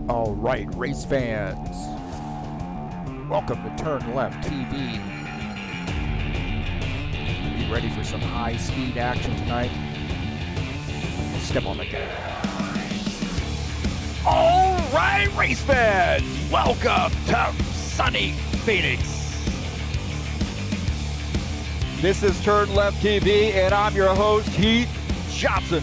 All right, race fans, welcome to TurnLeftTV. You ready for some high-speed action tonight? Step on the gas. All right, race fans, welcome to sunny Phoenix. This is TurnLeftTV, and I'm your host, Heath Johnson.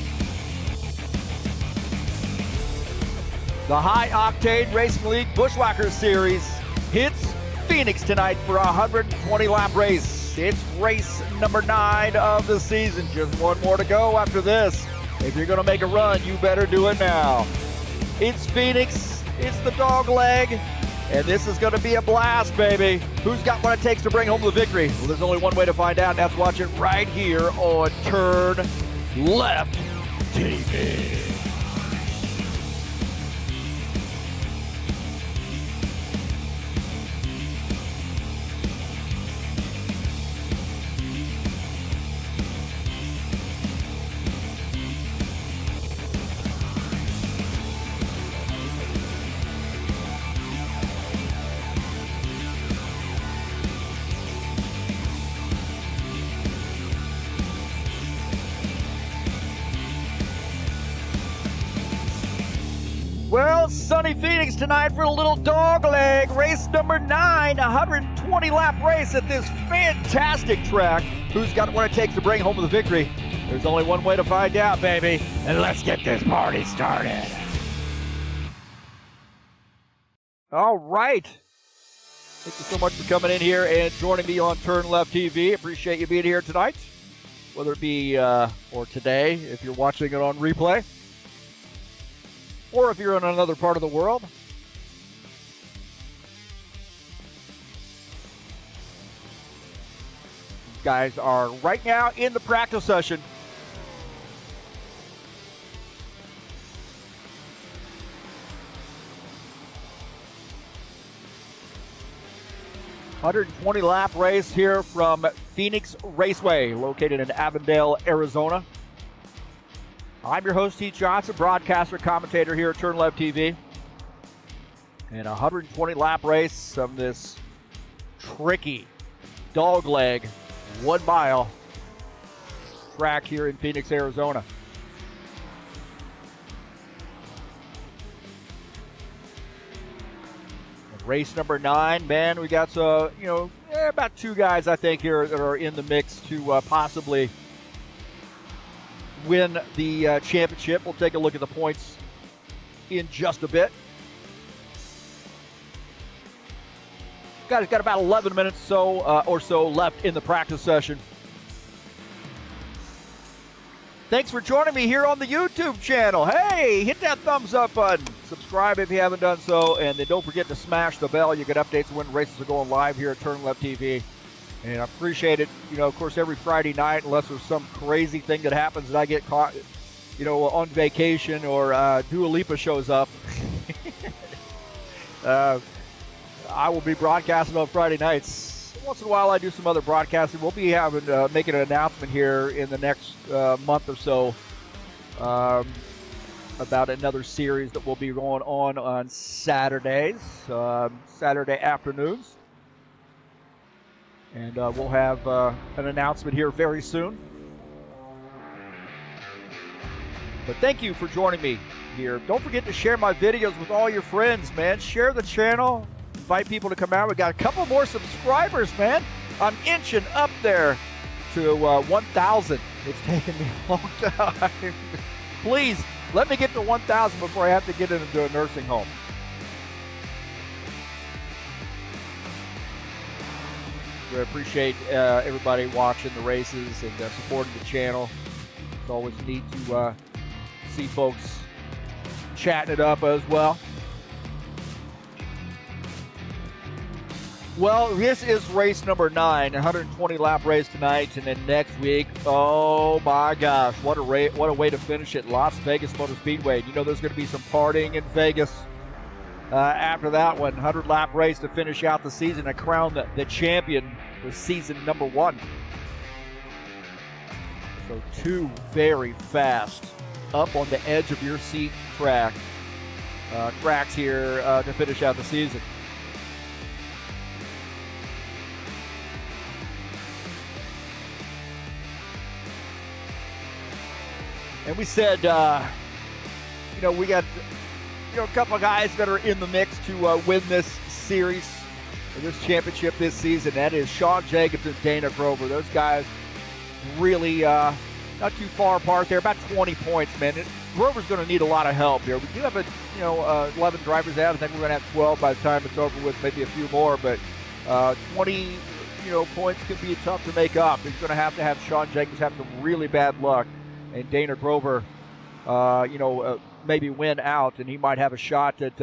The high-octane Racing League Buschwackers Series hits Phoenix tonight for a 120-lap race. It's race number 9 of the season. Just one more to go after this. If you're going to make a run, you better do it now. It's Phoenix. It's the dog leg. And this is going to be a blast, baby. Who's got what it takes to bring home the victory? Well, there's only one way to find out, and that's watch it right here on TurnLeftTV. Well, sunny Phoenix tonight for a little dog leg. Race number 9, 120-lap race at this fantastic track. Who's got what it takes to bring home the victory? There's only one way to find out, baby. And let's get this party started. All right. Thank you so much for coming in here and joining me on TurnLeftTV. Appreciate you being here tonight, whether it be or today if you're watching it on replay, or if you're in another part of the world. These guys are right now in the practice session. "120-lap race here from Phoenix Raceway, located in Avondale, Arizona. I'm your host, Heath Johnson, broadcaster, commentator here at TurnLeftTV. And a 120-lap race of this tricky dogleg 1 mile track here in Phoenix, Arizona. And race number 9, man, we got about 2 guys I think here that are in the mix to possibly win the championship. We'll take a look at the points in just a bit. Guys, got about 11 minutes or so left in the practice session. Thanks for joining me here on the YouTube channel. Hey, hit that thumbs up button. Subscribe if you haven't done so, and then don't forget to smash the bell. You get updates when races are going live here at TurnLeftTV. And I appreciate it, of course, every Friday night, unless there's some crazy thing that happens that I get caught, on vacation or Dua Lipa shows up. I will be broadcasting on Friday nights. Once in a while, I do some other broadcasting. We'll be making an announcement here in the next month or so about another series that will be going on Saturdays, Saturday afternoons. And we'll have an announcement here very soon. But thank you for joining me here. Don't forget to share my videos with all your friends, man. Share the channel. Invite people to come out. We got a couple more subscribers, man. I'm inching up there to 1,000. It's taken me a long time. Please, let me get to 1,000 before I have to get into a nursing home. I appreciate everybody watching the races and supporting the channel. It's always neat to see folks chatting it up as well. Well, this is race number 9, 120-lap race tonight, and then next week, oh my gosh, what a way to finish it, Las Vegas Motor Speedway. There's going to be some partying in Vegas. After that one, 100-lap race to finish out the season and crown the champion for season number 1. So 2 very fast, up on the edge of your seat track tracks here to finish out the season. And we said, we got a couple of guys that are in the mix to win this series, or this championship this season. That is Sean Jacobs and Dana Grover. Those guys really not too far apart there, about 20 points, man. Grover's going to need a lot of help here. We do have 11 drivers out. I think we're going to have 12 by the time it's over with, maybe a few more, but 20 points can be tough to make up. He's going to have Sean Jacobs have some really bad luck, and Dana Grover maybe win out, and he might have a shot at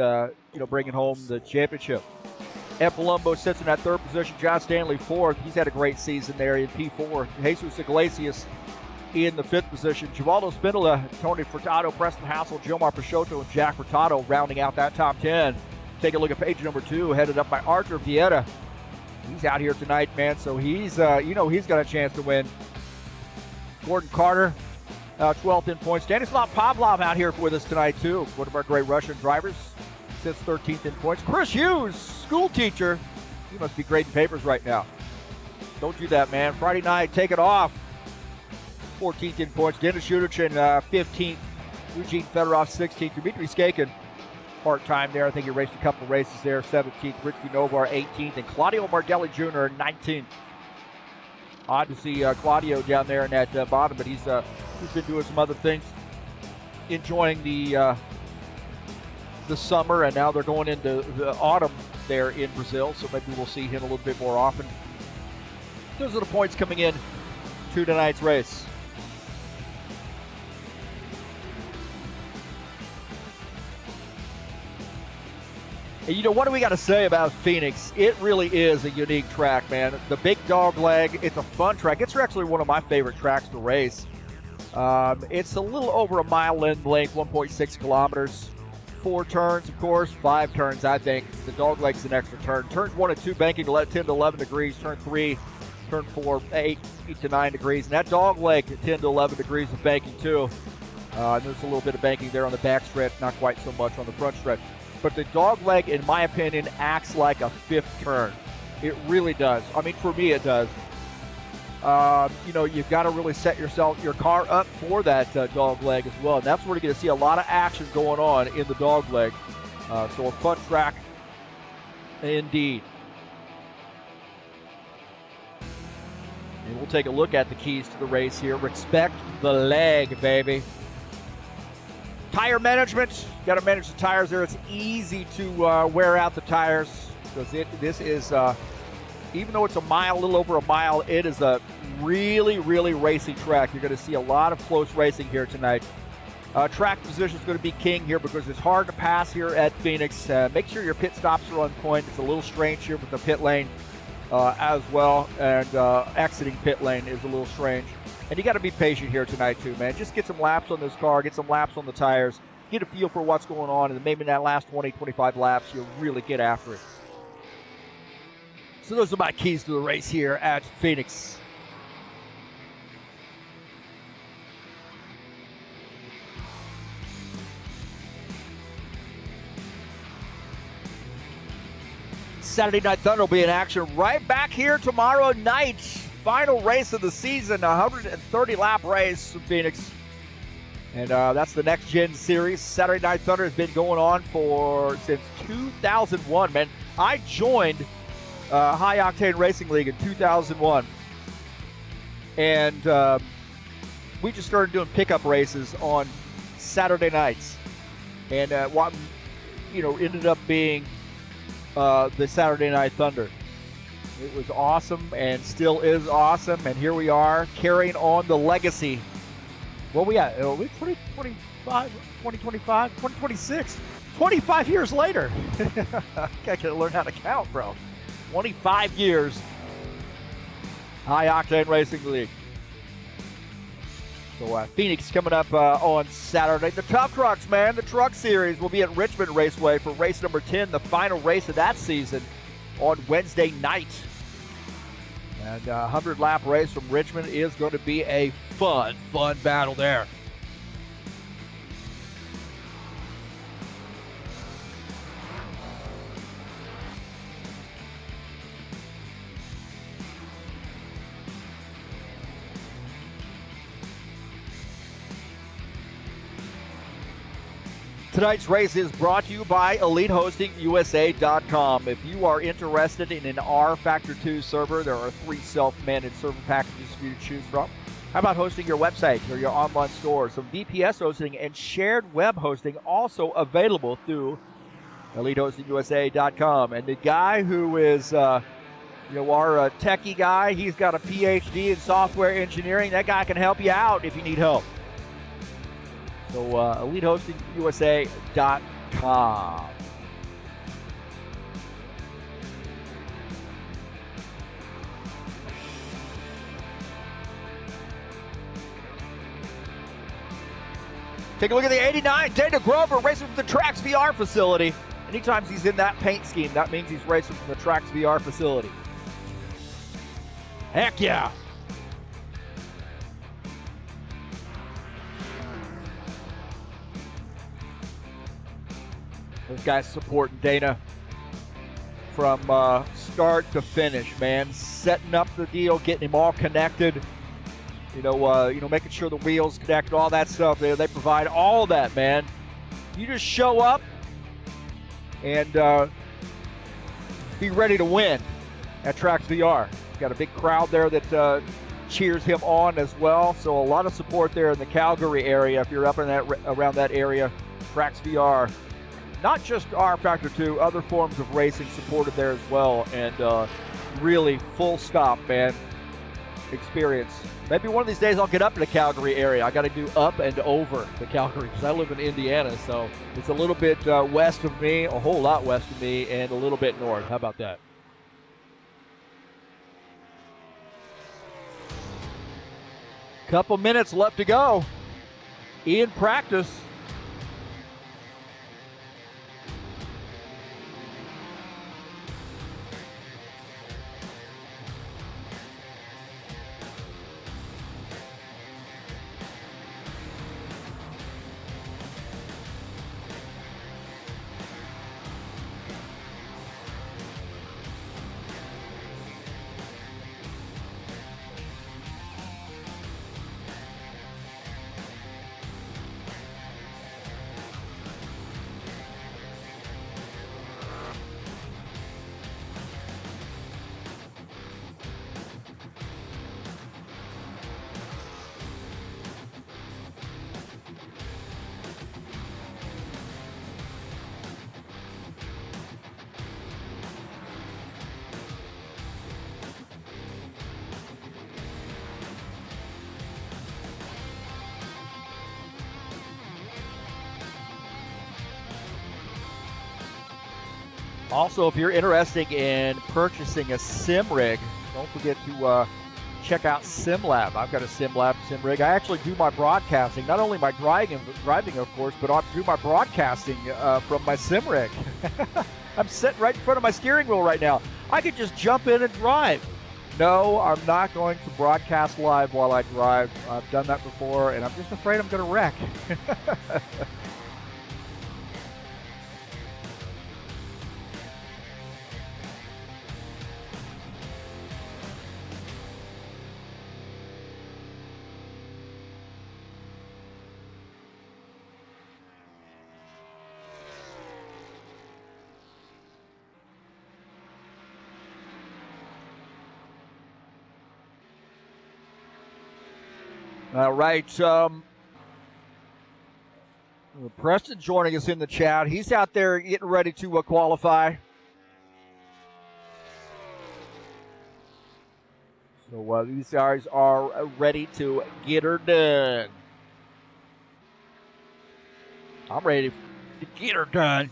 bringing home the championship. Ed Palumbo sits in that third position. John Stanley fourth. He's had a great season there in P4. Jesus Iglesias in the fifth position. Givaldo Spindola, Tony Furtado, Preston Hassel, Gilmar Peixoto, and Jack Furtado rounding out that top 10. Take a look at page number 2, headed up by Arthur Vieta. He's out here tonight, man, so he's got a chance to win. Gordon Carter, 12th in points. Stanislav Pavlov out here with us tonight, too. One of our great Russian drivers. Sits 13th in points. Chris Hughes, school teacher. He must be grading papers right now. Don't do that, man. Friday night, take it off. 14th in points. Denis Shudichin, 15th. Eugene Fedorov, 16th. Dmitry Skakin, part-time there. I think he raced a couple races there. 17th. Rich Novar, 18th. And Claudio Mardelli Jr., 19th. Odd to see Claudio down there in that bottom, but he's been doing some other things, enjoying the summer, and now they're going into the autumn there in Brazil, so maybe we'll see him a little bit more often. Those are the points coming in to tonight's race. And what do we got to say about Phoenix? It really is a unique track, man. The big dog leg, it's a fun track. It's actually one of my favorite tracks to race. It's a little over a mile in length, 1.6 kilometers. 4 turns, of course, 5 turns, I think. The dog leg's an extra turn. Turns 1 and 2 banking 10 to 11 degrees. Turn 3, turn 4, 8 to 9 degrees. And that dog leg, 10 to 11 degrees of banking, too. And there's a little bit of banking there on the back stretch, not quite so much on the front stretch. But the dog leg, in my opinion, acts like a 5th turn. It really does. I mean, for me, it does. You've got to really set your car up for that dog leg as well. And that's where you're going to see a lot of action going on in the dog leg. So a fun track indeed. And we'll take a look at the keys to the race here. Respect the leg, baby. Tire management. Got to manage the tires there. It's easy to wear out the tires because this is, even though it's a little over a mile, it is a really, really racing track. You're going to see a lot of close racing here tonight. Track position is going to be king here because it's hard to pass here at Phoenix. Make sure your pit stops are on point. It's a little strange here with the pit lane as well, and exiting pit lane is a little strange. And you got to be patient here tonight too, man. Just get some laps on this car, get some laps on the tires, get a feel for what's going on, and maybe in that last 20, 25 laps, you'll really get after it. So those are my keys to the race here at Phoenix. Saturday Night Thunder will be in action right back here tomorrow night. Final race of the season, 130-lap race in Phoenix. And that's the Next Gen Series. Saturday Night Thunder has been going on since 2001, man. I joined High Octane Racing League in 2001. And we just started doing pickup races on Saturday nights. And what ended up being the Saturday Night Thunder. It was awesome and still is awesome. And here we are carrying on the legacy. What we at? Are we 2025, 2025, 2026? 25 years later. I gotta learn how to count, bro. 25 years. High Octane Racing League. So Phoenix coming up on Saturday. The Tough Trucks, man. The Truck Series will be at Richmond Raceway for race number 10, the final race of that season, on Wednesday night. And a 100-lap race from Richmond is going to be a fun battle there. Tonight's race is brought to you by EliteHostingUSA.com. If you are interested in an rFactor 2 server, there are 3 self-managed server packages for you to choose from. How about hosting your website or your online store? Some VPS hosting and shared web hosting also available through EliteHostingUSA.com. And the guy who is, our techie guy, he's got a PhD in software engineering. That guy can help you out if you need help. So, EliteHostingUSA.com. Take a look at the 89 Dana Grover racing from the Trax VR facility. Anytime he's in that paint scheme, that means he's racing from the Trax VR facility. Heck yeah! Those guys supporting Dana from start to finish, man. Setting up the deal, getting him all connected. Making sure the wheels connect, all that stuff. They provide all that, man. You just show up and be ready to win at Trax VR. Got a big crowd there that cheers him on as well. So a lot of support there in the Calgary area. If you're up in around that area, Trax VR. Not just rFactor 2, other forms of racing supported there as well. And really full stop, man, experience. Maybe one of these days I'll get up to the Calgary area. I got to do up and over the Calgary because I live in Indiana. So it's a little bit west of me, a whole lot west of me, and a little bit north. How about that? Couple minutes left to go in practice. Also, if you're interested in purchasing a sim rig, don't forget to check out SimLab. I've got a SimLab sim rig. I actually do my broadcasting, not only my driving of course, but I do my broadcasting from my sim rig. I'm sitting right in front of my steering wheel right now. I could just jump in and drive. No, I'm not going to broadcast live while I drive. I've done that before, and I'm just afraid I'm going to wreck. All right, Preston joining us in the chat. He's out there getting ready to qualify. So these guys are ready to get her done. I'm ready to get her done.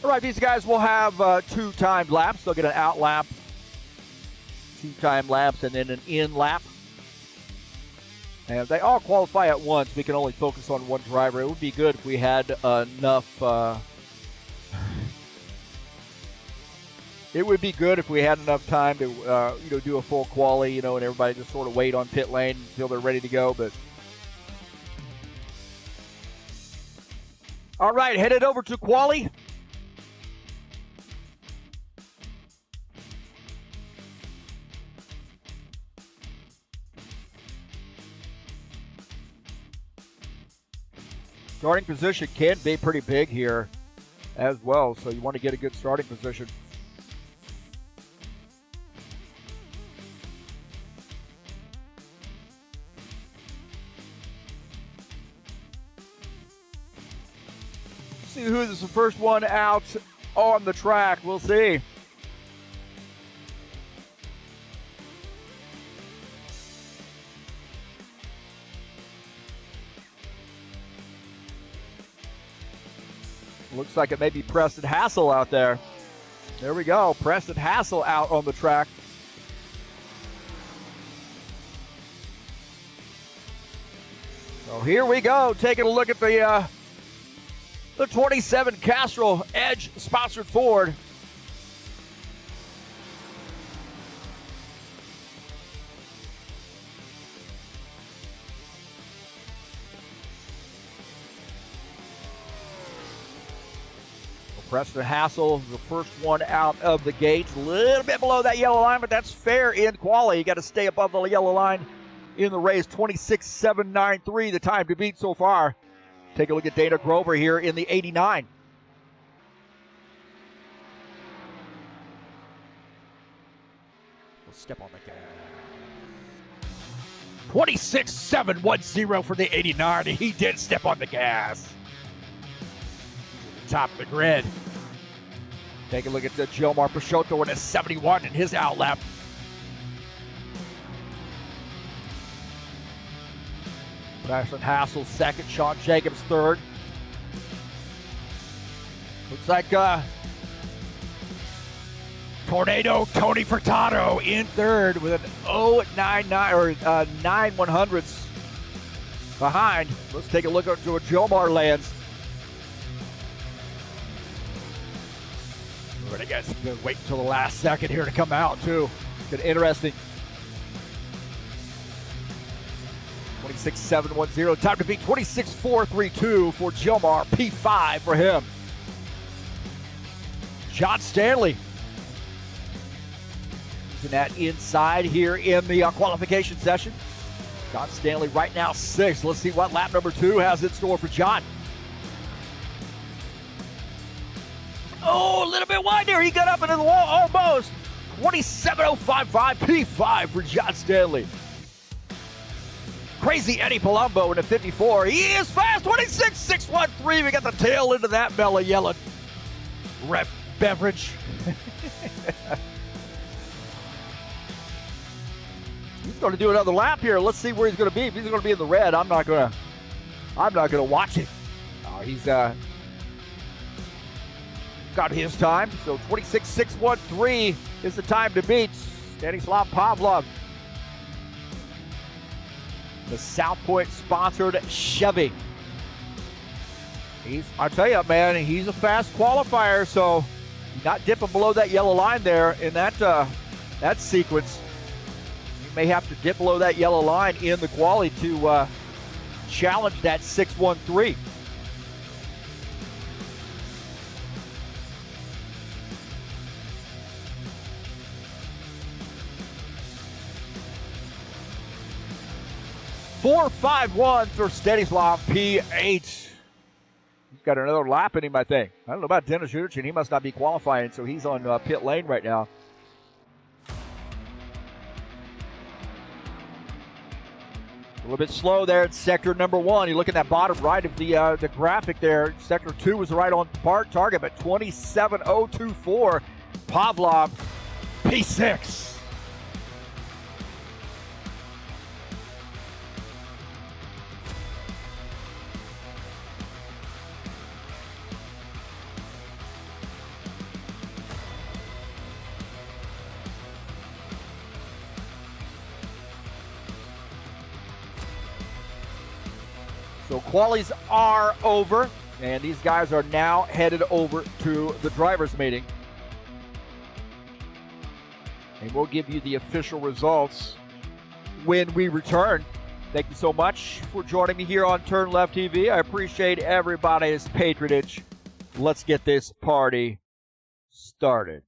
All right, these guys will have 2 timed laps. They'll get an out lap, 2 time laps, and then an in lap. And if they all qualify at once, we can only focus on one driver. It would be good if we had enough. It would be good if we had enough time to do a full quali, and everybody just sort of wait on pit lane until they're ready to go. But all right, headed over to quali. Starting position can be pretty big here as well, so you want to get a good starting position. See who is the first one out on the track. We'll see. Looks like it may be Preston Hassel out there. There we go. Preston Hassel out on the track. So here we go. Taking a look at the 27 Castrol Edge sponsored Ford. Preston Hassel, the first one out of the gates. A little bit below that yellow line, but that's fair in quali. You got to stay above the yellow line in the race. 26.793, the time to beat so far. Take a look at Dana Grover here in the 89. We'll step on the gas. 26.710 for the 89. He did step on the gas. Top of the grid. Take a look at the Gilmar Peixoto in a 71 in his outlap. Preston Hassel second, Sean Jacobs third. Looks like Tornado Tony Furtado in third with an 0.99 or 9/100ths behind. Let's take a look at where Gilmar lands. We're going to wait until the last second here to come out, too. It's been interesting. 26.710. Time to beat 26.432 for Gilmar. P5 for him. John Stanley. Using that inside here in the qualification session. John Stanley right now 6th. Let's see what lap number 2 has in store for John. Oh, a little bit wide there. He got up into the wall almost. 27.055, P5 for John Stanley. Crazy Eddie Palumbo in a 54. He is fast. 26.613. We got the tail into that mellow yellow rep beverage. He's going to do another lap here. Let's see where he's going to be. If he's going to be in the red, I'm not going to watch it. He's got his time, so 26.613 is the time to beat Stanislav Pavlov. The South Point sponsored Chevy. I tell you, man, he's a fast qualifier, so not dipping below that yellow line there in that sequence. You may have to dip below that yellow line in the quali to challenge that 6.13. .451 for Stanislav, P8. He's got another lap in him, I think. I don't know about Dennis Uderchin. He must not be qualifying, so he's on pit lane right now. A little bit slow there in sector number 1. You look at that bottom right of the graphic there. Sector 2 was right on target, but 27.024. Pavlov, P6. So qualies are over, and these guys are now headed over to the drivers' meeting. And we'll give you the official results when we return. Thank you so much for joining me here on TurnLeftTV. I appreciate everybody's patronage. Let's get this party started.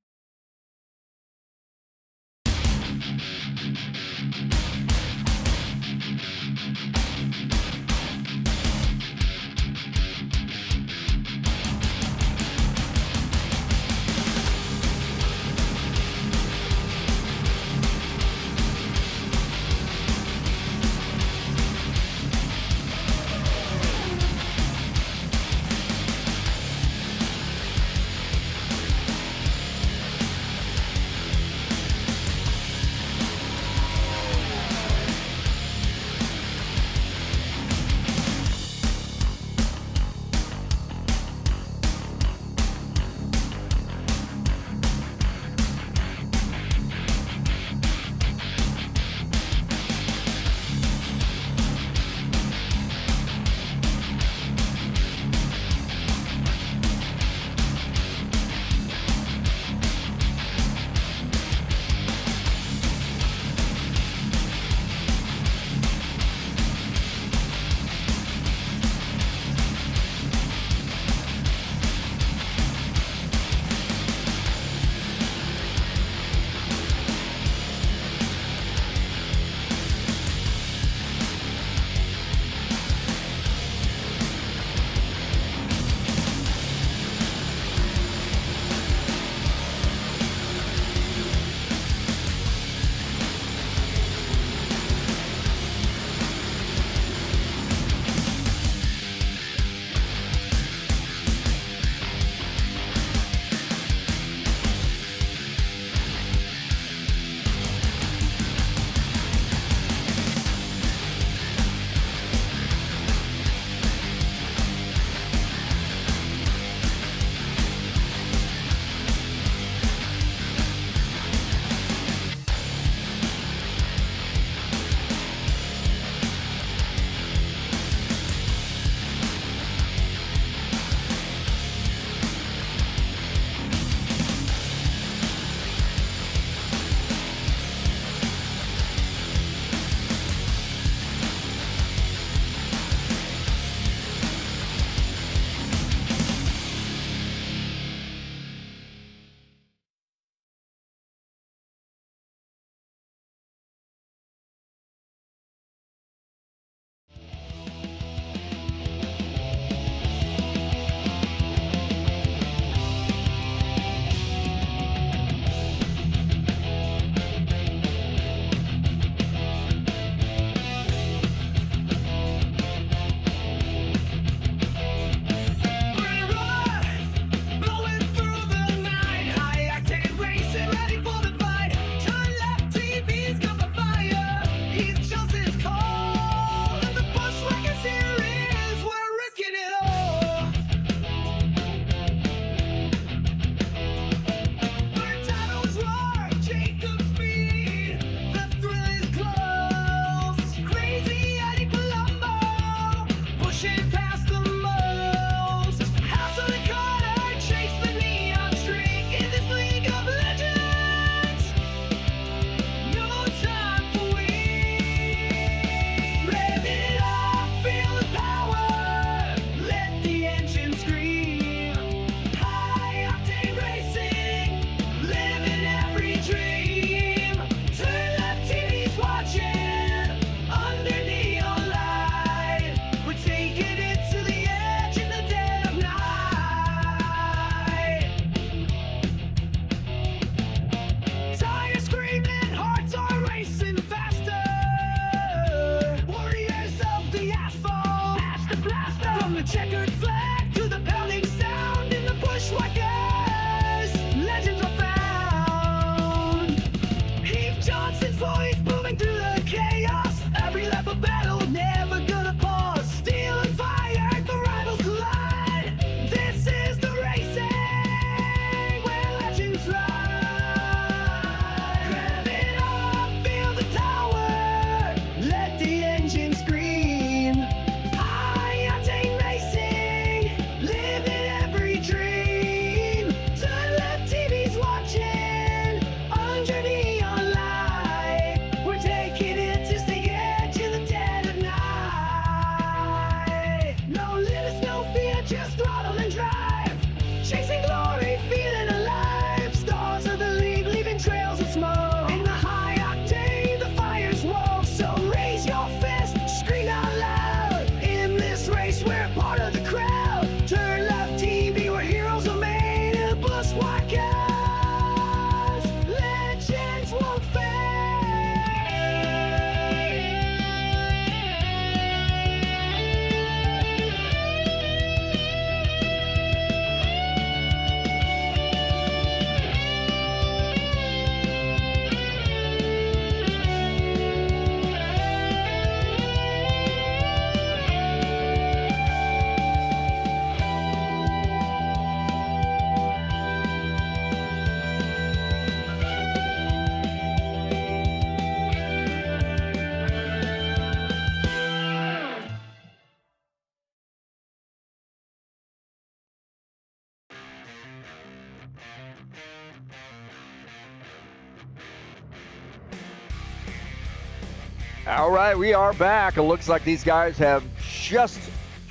All right, we are back. It looks like these guys have just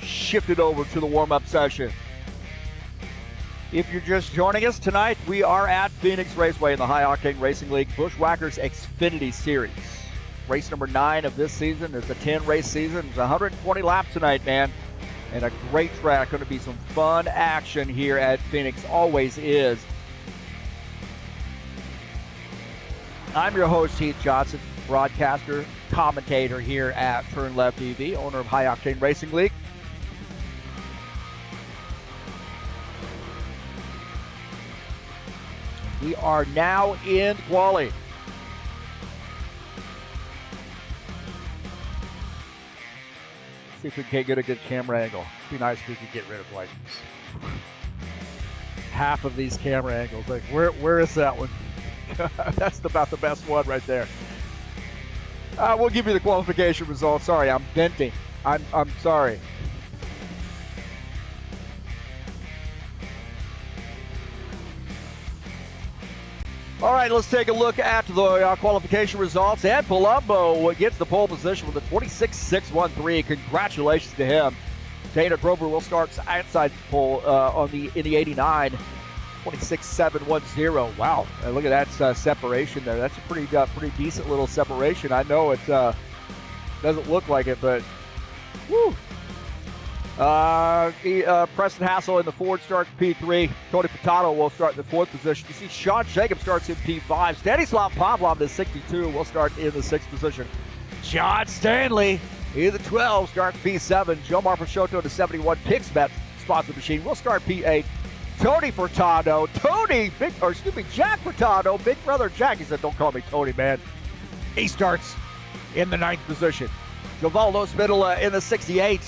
shifted over to the warm-up session. If you're just joining us tonight, we are at Phoenix Raceway in the High Octane Racing League Buschwackers Xfinity Series. Race number 9 of this season is a 10-race season. It's 120 laps tonight, man. And a great track. Going to be some fun action here at Phoenix. Always is. I'm your host, Heath Johnson, broadcaster, commentator here at TurnLeftTV, owner of High Octane Racing League. We are now in quali. See if we can get a good camera angle. It'd be nice if we could get rid of like half of these camera angles. Like, where is that one? That's about the best one right there. We'll give you the qualification results. Sorry, I'm venting. I'm sorry. All right, let's take a look at the qualification results. And Palumbo gets the pole position with a 26.613. Congratulations to him. Dana Grover will start outside pole in the 89. 26.710. Wow, look at that separation there. That's a pretty decent little separation. I know it doesn't look like it, but woo. Preston Hassel in the Ford starts P3. Tony Furtado will start in the 4th position. You see Sean Jacob starts in P5. Stanislav Pavlov in 62 will start in the 6th position. John Stanley in the 12 starts P7. Joe Marpachotto to 71 picks that spots the machine. Will start P8. Tony Furtado, Jack Furtado, big brother Jack. He said, "Don't call me Tony, man." He starts in the 9th position. Givaldo Spinola in the 68.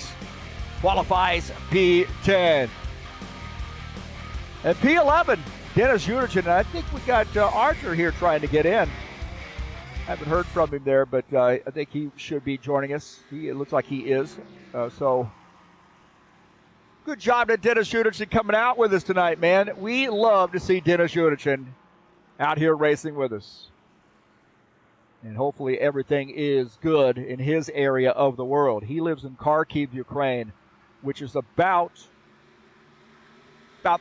Qualifies P10. At P11, Dennis Uderchin. I think we got Archer here trying to get in. Haven't heard from him there, but I think he should be joining us. It looks like he is. So good job to Dennis Uderchin coming out with us tonight, man. We love to see Dennis Uderchin out here racing with us. And hopefully everything is good in his area of the world. He lives in Kharkiv, Ukraine, which is about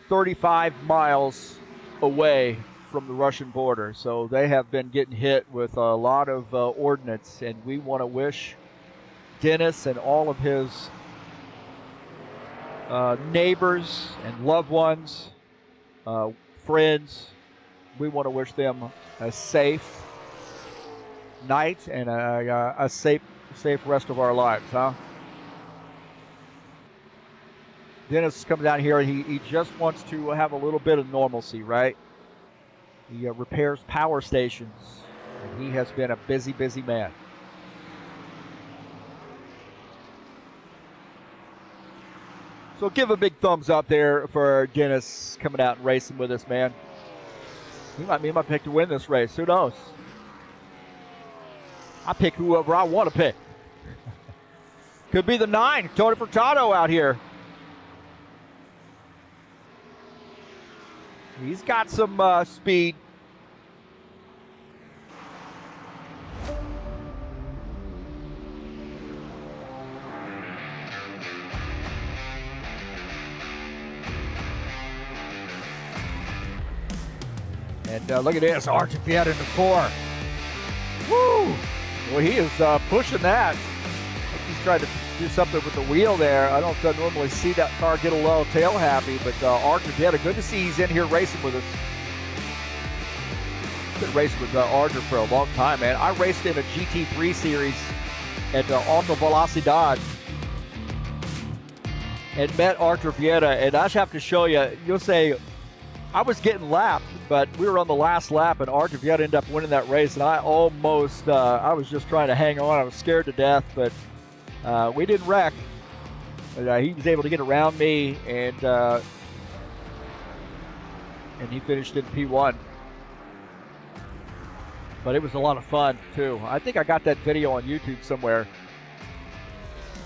35 miles away from the Russian border. So they have been getting hit with a lot of ordnance, and we want to wish Dennis and all of his neighbors and loved ones, friends, we want to wish them a safe night and a safe rest of our lives, huh? Dennis comes down here. He just wants to have a little bit of normalcy, right? He repairs power stations, and he has been a busy man. So give a big thumbs up there for Dennis coming out and racing with us, man. He might pick to win this race. Who knows? I pick whoever I want to pick. Could be the 9, Tony Furtado out here. He's got some speed. And look at this, Archer Fiat in the 4. Woo! Well, he is pushing that. He's trying to do something with the wheel there. I don't normally see that car get a little tail happy, but Archer Fiat, good to see he's in here racing with us. Been racing with Archer for a long time, man. I raced in a GT3 series at Alta Velocidad and met Archer Fiat, and I just have to show you, you'll say, I was getting lapped, but we were on the last lap, and Archer Fiat ended up winning that race, and I almost, I was just trying to hang on. I was scared to death, but we didn't wreck. But, he was able to get around me, and he finished in P1. But it was a lot of fun, too. I think I got that video on YouTube somewhere.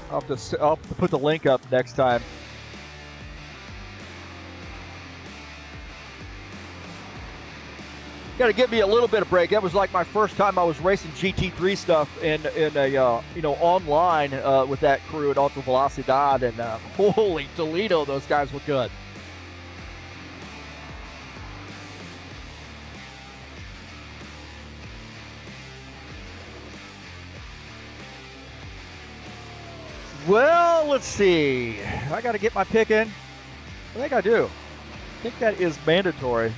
I'll have to put the link up next time. got to give me a little bit of break. That was like my first time I was racing GT3 stuff in a online with that crew at Ultra Velocidad, and holy Toledo, those guys were good. Well, let's see. I got to get my pick in. I think I do. I think that is mandatory.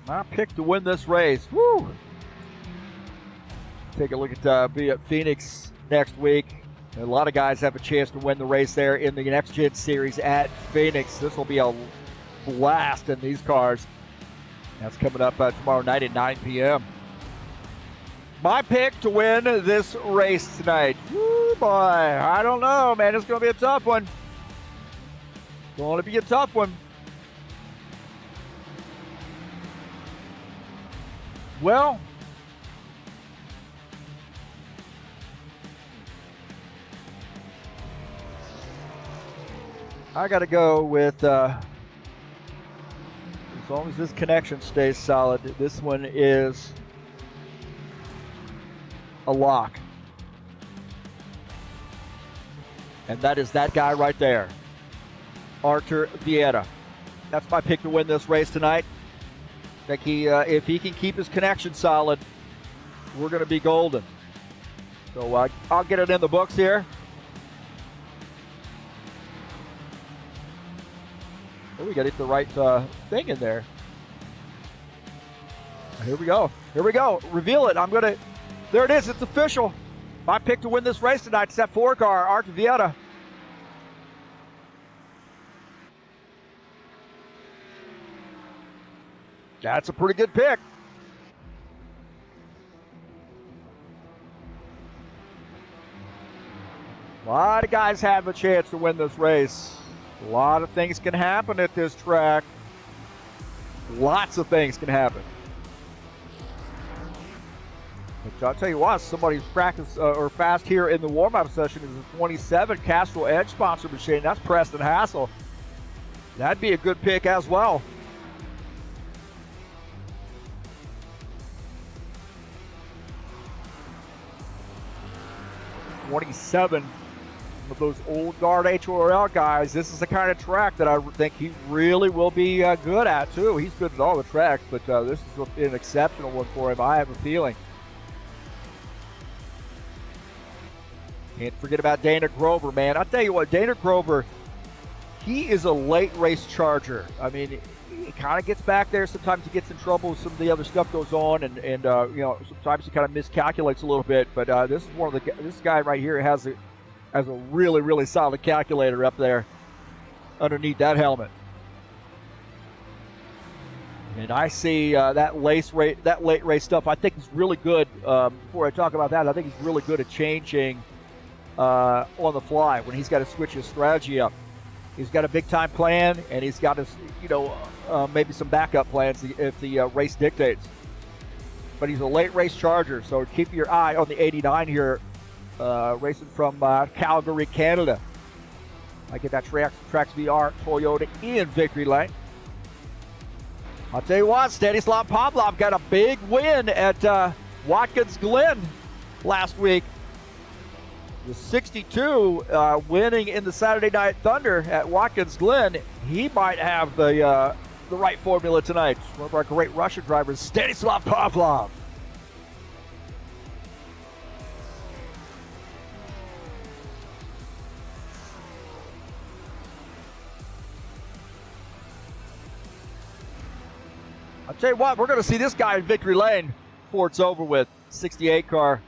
My pick to win this race. Woo! Take a look at be at Phoenix next week. A lot of guys have a chance to win the race there in the Next Gen Series at Phoenix. This will be a blast in these cars. That's coming up tomorrow night at 9 p.m. My pick to win this race tonight. Woo, boy. I don't know, man. It's going to be a tough one. It's going to be a tough one. Well, I got to go with, as long as this connection stays solid, this one is a lock. And that is that guy right there, Artur Vieira. That's my pick to win this race tonight. I think if he can keep his connection solid, we're going to be golden. So I'll get it in the books here. Oh, we got to get the right thing in there. Here we go. Here we go. Reveal it. There it is. It's official. My pick to win this race tonight is that 4 car, Artur Vieira. That's a pretty good pick. A lot of guys have a chance to win this race. A lot of things can happen at this track. Lots of things can happen. But I'll tell you what, somebody's practice or fast here in the warm-up session is a 27 Castrol Edge sponsor machine. That's Preston Hassel. That'd be a good pick as well. '27. Of those old guard HORL guys, this is the kind of track that I think he really will be good at too. He's good at all the tracks, but this is an exceptional one for him, I have a feeling. Can't forget about Dana Grover, man. I'll tell you what, Dana Grover, he is a late race charger. I mean, he kind of gets back there. Sometimes he gets in trouble. Some of the other stuff goes on, and sometimes he kind of miscalculates a little bit. But this guy right here has a really, really solid calculator up there underneath that helmet. And I see that late race stuff. I think he's really good. Before I talk about that, I think he's really good at changing on the fly when he's got to switch his strategy up. He's got a big time plan, and he's got his, maybe some backup plans if the race dictates. But he's a late race charger, so keep your eye on the 89 here, racing from Calgary, Canada. I get that Trax VR Toyota in victory lane. I'll tell you what, Stanislav Pavlov got a big win at Watkins Glen last week. The 62 winning in the Saturday Night Thunder at Watkins Glen. He might have the right formula tonight. One of our great Russian drivers, Stanislav Pavlov. I'll tell you what, we're going to see this guy in victory lane before it's over with. 68 car.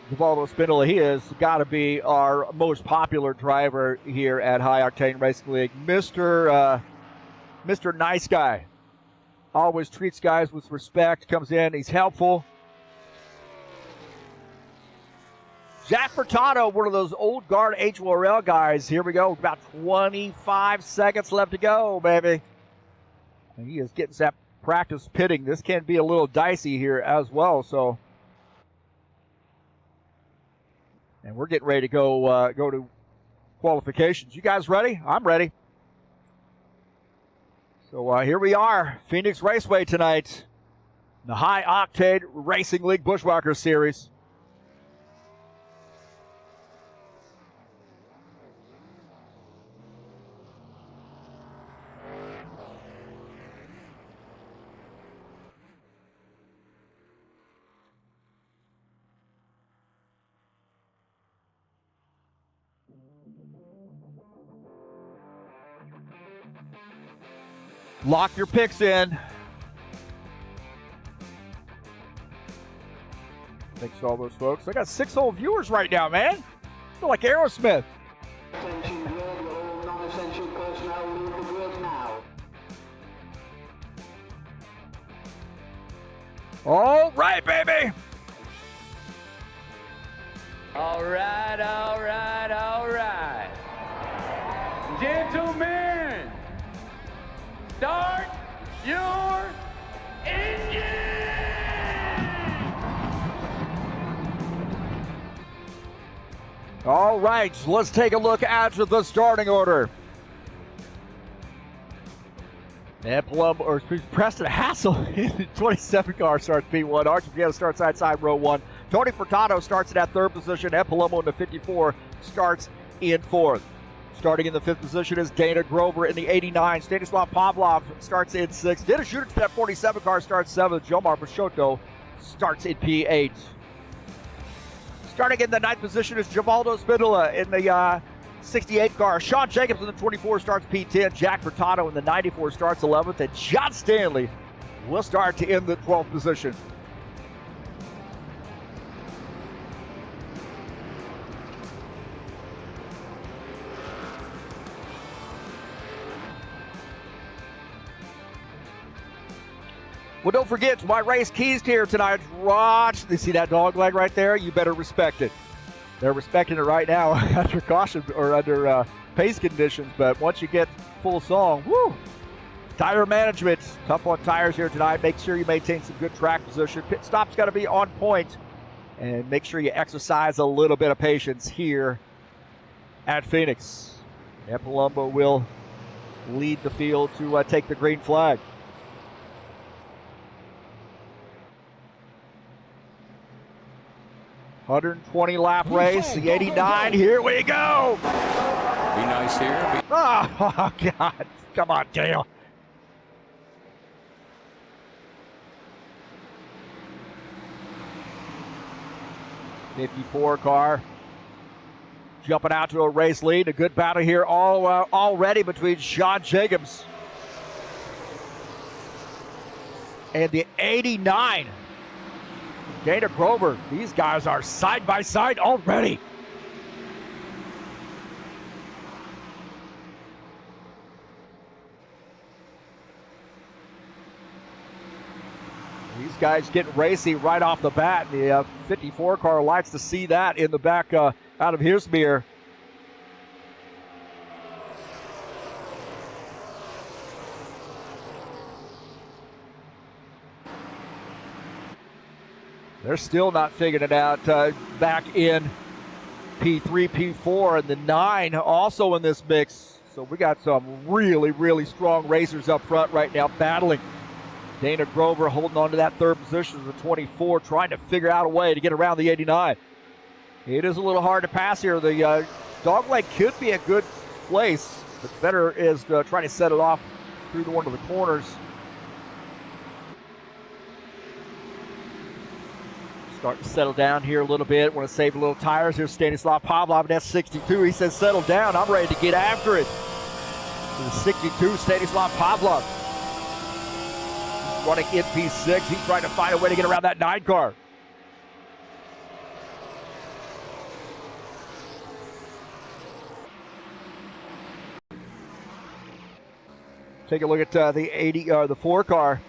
Givaldo Spindola, he has got to be our most popular driver here at High Octane Racing League. Mr. Nice Guy. Always treats guys with respect, comes in, he's helpful. Jack Furtado, one of those old guard HORL guys. Here we go, about 25 seconds left to go, baby. And he is getting that practice pitting. This can be a little dicey here as well. So, and we're getting ready to go to qualifications. You guys ready? I'm ready. So here we are, Phoenix Raceway tonight, the High Octane Racing League Buschwackers Series. Lock your picks in. Thanks to all those folks. I got 6 whole viewers right now, man. I feel like Aerosmith. Attention grid, all non-essential personnel leave the grid now. All right, baby. All right, all right, all right. Gentlemen, start your engine! All right, let's take a look at the starting order. And Preston Hassel in the 27 car starts P1. Archie Vieira starts outside row 1. Tony Furtado starts in that 3rd position. Ed Palumbo in the 54 starts in 4th. Starting in the 5th position is Dana Grover in the 89. Stanislav Pavlov starts in 6th. Dennis Shooter to that 47 car starts 7th. Jomar Peixoto starts in P8. Starting in the 9th position is Givaldo Spindola in the 68 car. Sean Jacobs in the 24 starts P10. Jack Furtado in the 94 starts 11th. And John Stanley will start to end the 12th position. Well, don't forget, my race keys here tonight. Watch. You see that dog leg right there? You better respect it. They're respecting it right now under caution or under pace conditions. But once you get full song, woo! Tire management. Tough on tires here tonight. Make sure you maintain some good track position. Pit stop's got to be on point. And make sure you exercise a little bit of patience here at Phoenix. And Palumbo will lead the field to take the green flag. 120 lap race, the 89, here we go! Be nice here. Oh, God, come on, Dale. '54 car jumping out to a race lead. A good battle here already between Sean Jacobs and the 89. Dana Grover. These guys are side by side already. These guys getting racy right off the bat. The 54 car likes to see that in the back out of his mirror. They're still not figuring it out back in P3, P4, and the 9 also in this mix. So we got some really, really strong racers up front right now battling. Dana Grover holding on to that 3rd position as the 24, trying to figure out a way to get around the 89. It is a little hard to pass here. The dogleg could be a good place, but better is to try to set it off through one of the corners. Starting to settle down here a little bit. Want to save a little tires. Here's Stanislav Pavlov in S62. He says, settle down. I'm ready to get after it. The 62, Stanislav Pavlov. Running in P6. He's trying to find a way to get around that 9 car. Take a look at the 4 car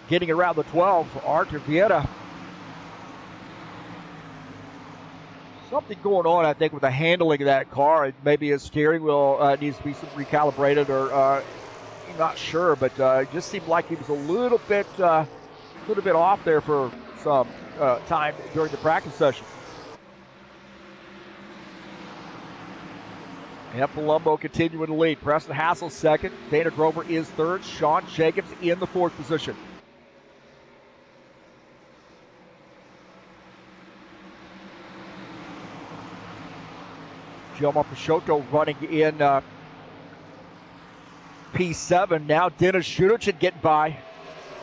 getting around the 12. Archer Vieira. Something going on, I think, with the handling of that car. Maybe his steering wheel needs to be recalibrated or not sure, but it just seemed like he was a little bit off there for some time during the practice session. And Palumbo continuing to lead. Preston Hassel second. Dana Grover is third. Sean Jacobs in the fourth position. Gilmar Peixoto running in P7. Now Dennis Schuderchin getting by.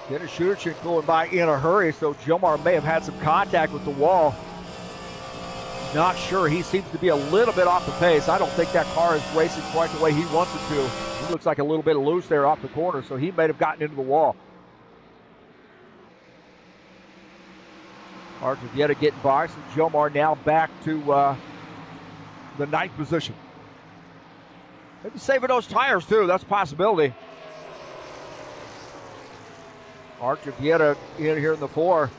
Dennis Schuderchin going by in a hurry, so Gilmar may have had some contact with the wall. Not sure. He seems to be a little bit off the pace. I don't think that car is racing quite the way he wants it to. He looks like a little bit loose there off the corner, so he may have gotten into the wall. Arthur Vieta getting by, so Gilmar now back to the ninth position. Maybe saving those tires too. That's a possibility. Arthur Vieta in here in the four.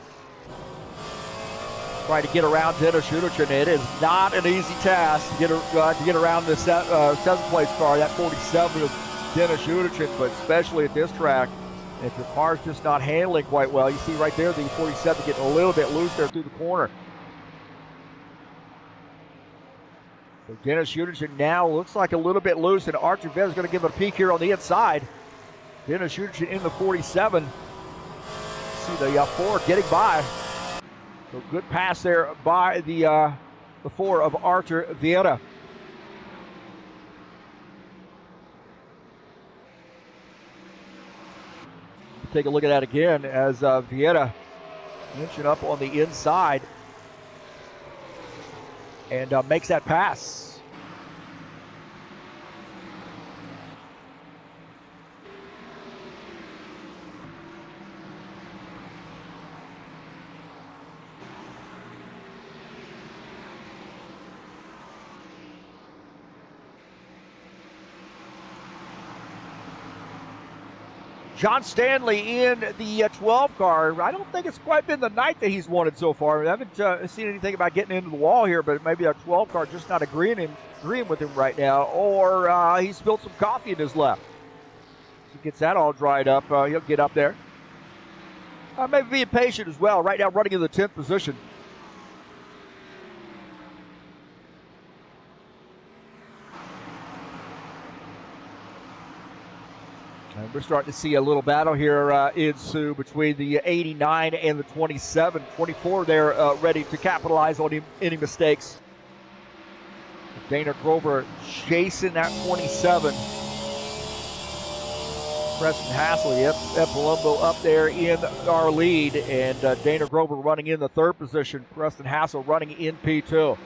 Trying to get around Dennis Schuderchin. It is not an easy task to get around this seventh place car, that 47 of Dennis Schuderchin, but especially at this track, if your car's just not handling quite well. You see right there, the 47 getting a little bit loose there through the corner. So Dennis Schuderchin now looks like a little bit loose, and Archer Vieta is going to give it a peek here on the inside. Dennis Schuderchin in the 47. See the 4 getting by. So good pass there by the 4 of Arthur Vieta. Take a look at that again as Vieta inching up on the inside and makes that pass. John Stanley in the 12 car. I don't think it's quite been the night that he's wanted so far. I haven't seen anything about getting into the wall here, but maybe a 12 car just not agreeing with him right now, or he spilled some coffee in his lap. He gets that all dried up. He'll get up there. Maybe being patient as well. Right now running in the 10th position. And we're starting to see a little battle here ensue between the 89 and the 27. 24 there ready to capitalize on any mistakes. Dana Grover chasing that 27. Preston Hassel, yep, Palumbo up there in our lead. And Dana Grover running in the third position. Preston Hassel running in P2.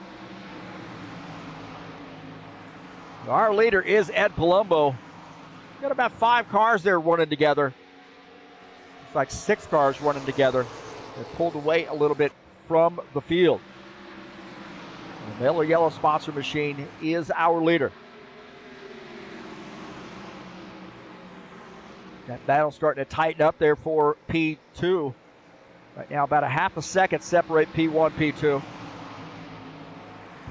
Our leader is Ed Palumbo. Got about 5 cars there running together. It's like 6 cars running together. They're pulled away a little bit from the field. The Miller Yellow sponsor machine is our leader. That battle starting to tighten up there for P2. Right now about a half a second separate P1, P2.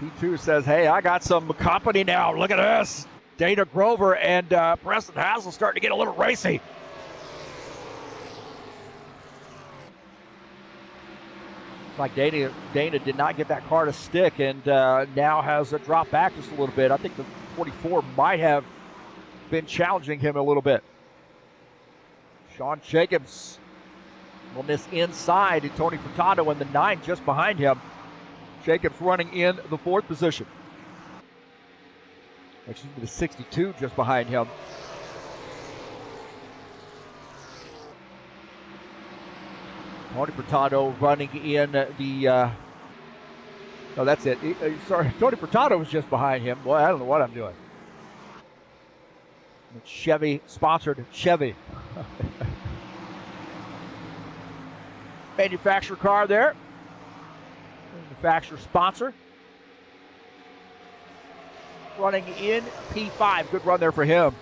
P2 says, hey, I got some company now. Look at this. Dana Grover and Preston Hassel starting to get a little racy. Like Dana did not get that car to stick, and now has dropped back just a little bit. I think the 24 might have been challenging him a little bit. Sean Jacobs on this inside, and Tony Furtado in the 9 just behind him. Jacobs running in the 4th position. Excuse me, the 62 just behind him. Tony Furtado running in the, oh, that's it. Sorry, Tony Furtado was just behind him. Boy, I don't know what I'm doing. It's Chevy, sponsored Chevy. Manufacturer car there. Manufacturer sponsor. Running in P5. Good run there for him.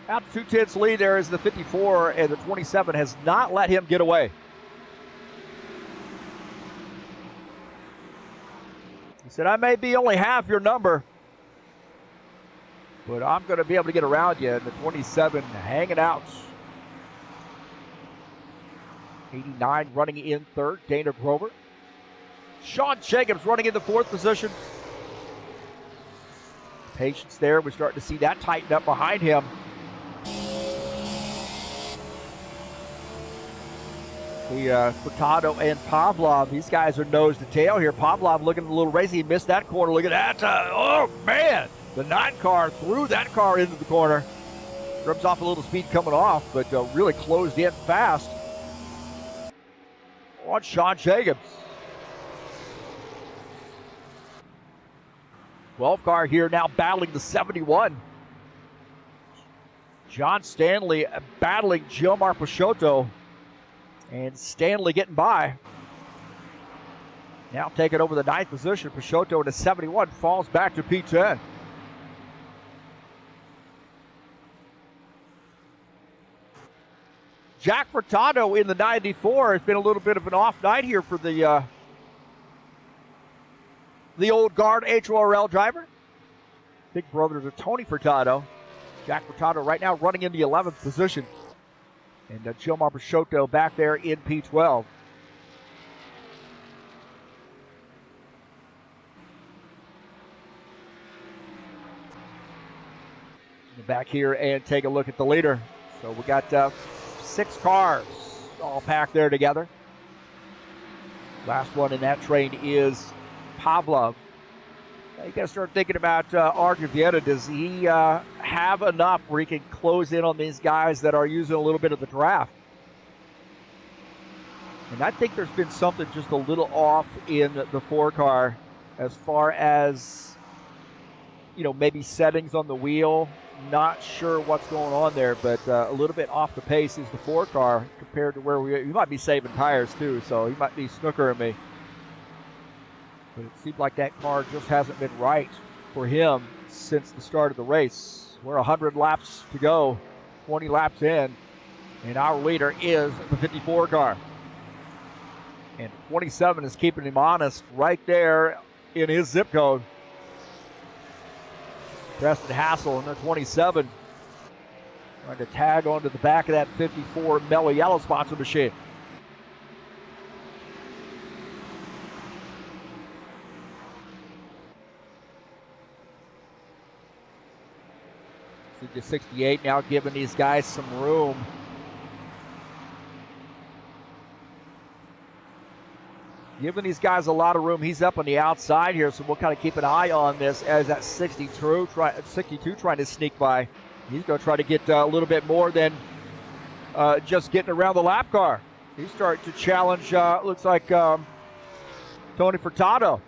Out to 2/10 lead there is the 54, and the 27 has not let him get away. He said, I may be only half your number, but I'm going to be able to get around you. And the 27 hanging out. 89 running in third, Dana Grover. Sean Jacobs running in the fourth position. Patience there. We're starting to see that tighten up behind him. The Furtado and Pavlov, these guys are nose to tail here. Pavlov looking a little racy. He missed that corner. Look at that. Oh, man. The 9 car threw that car into the corner. Rubs off a little speed coming off, but really closed in fast on Sean Jacobs. 12 car here now battling the 71. John Stanley battling Gilmar Peixoto. And Stanley getting by. Now taking over the 9th position. Peixoto in the 71 falls back to P10. Jack Furtado in the 94. It's been a little bit of an off night here for the old guard HORL driver. Big brother to Tony Furtado. Jack Furtado right now running in the 11th position. And Gilmar Peixoto back there in P12. Back here and take a look at the leader. So we got 6 cars all packed there together. Last one in that train is Pavlov. Now you got to start thinking about Archivieta. Does he have enough where he can close in on these guys that are using a little bit of the draft? And I think there's been something just a little off in the 4 car as far as, you know, maybe settings on the wheel. Not sure what's going on there, but a little bit off the pace is the 4 car compared to where we might be saving tires too, so he might be snookering me. But it seemed like that car just hasn't been right for him since the start of the race. We're 100 laps to go, 20 laps in, and our leader is the 54 car. And 27 is keeping him honest right there in his zip code. Preston Hassel in the 27 trying to tag onto the back of that 54 Mellow Yellow sponsor machine. The 68 now giving these guys some room. Giving these guys a lot of room. He's up on the outside here, so we'll kind of keep an eye on this as that 62 trying to sneak by. He's going to try to get a little bit more than just getting around the lap car. He's starting to challenge, looks like Tony Furtado.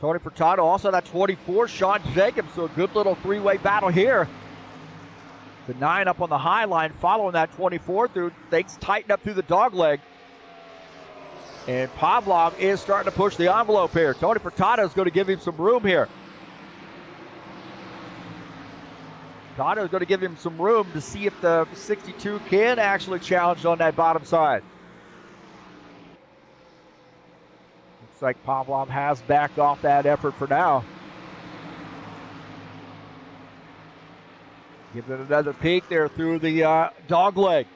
Tony Furtado, also that 24, Sean Jacobs, so a good little 3-way battle here. The 9 up on the high line following that 24 through, things tighten up through the dog leg. And Pavlov is starting to push the envelope here. Tony Furtado is going to give him some room here. Furtado is going to give him some room to see if the 62 can actually challenge on that bottom side. Looks like Pavlov has backed off that effort for now. Give it another peek there through the dog leg.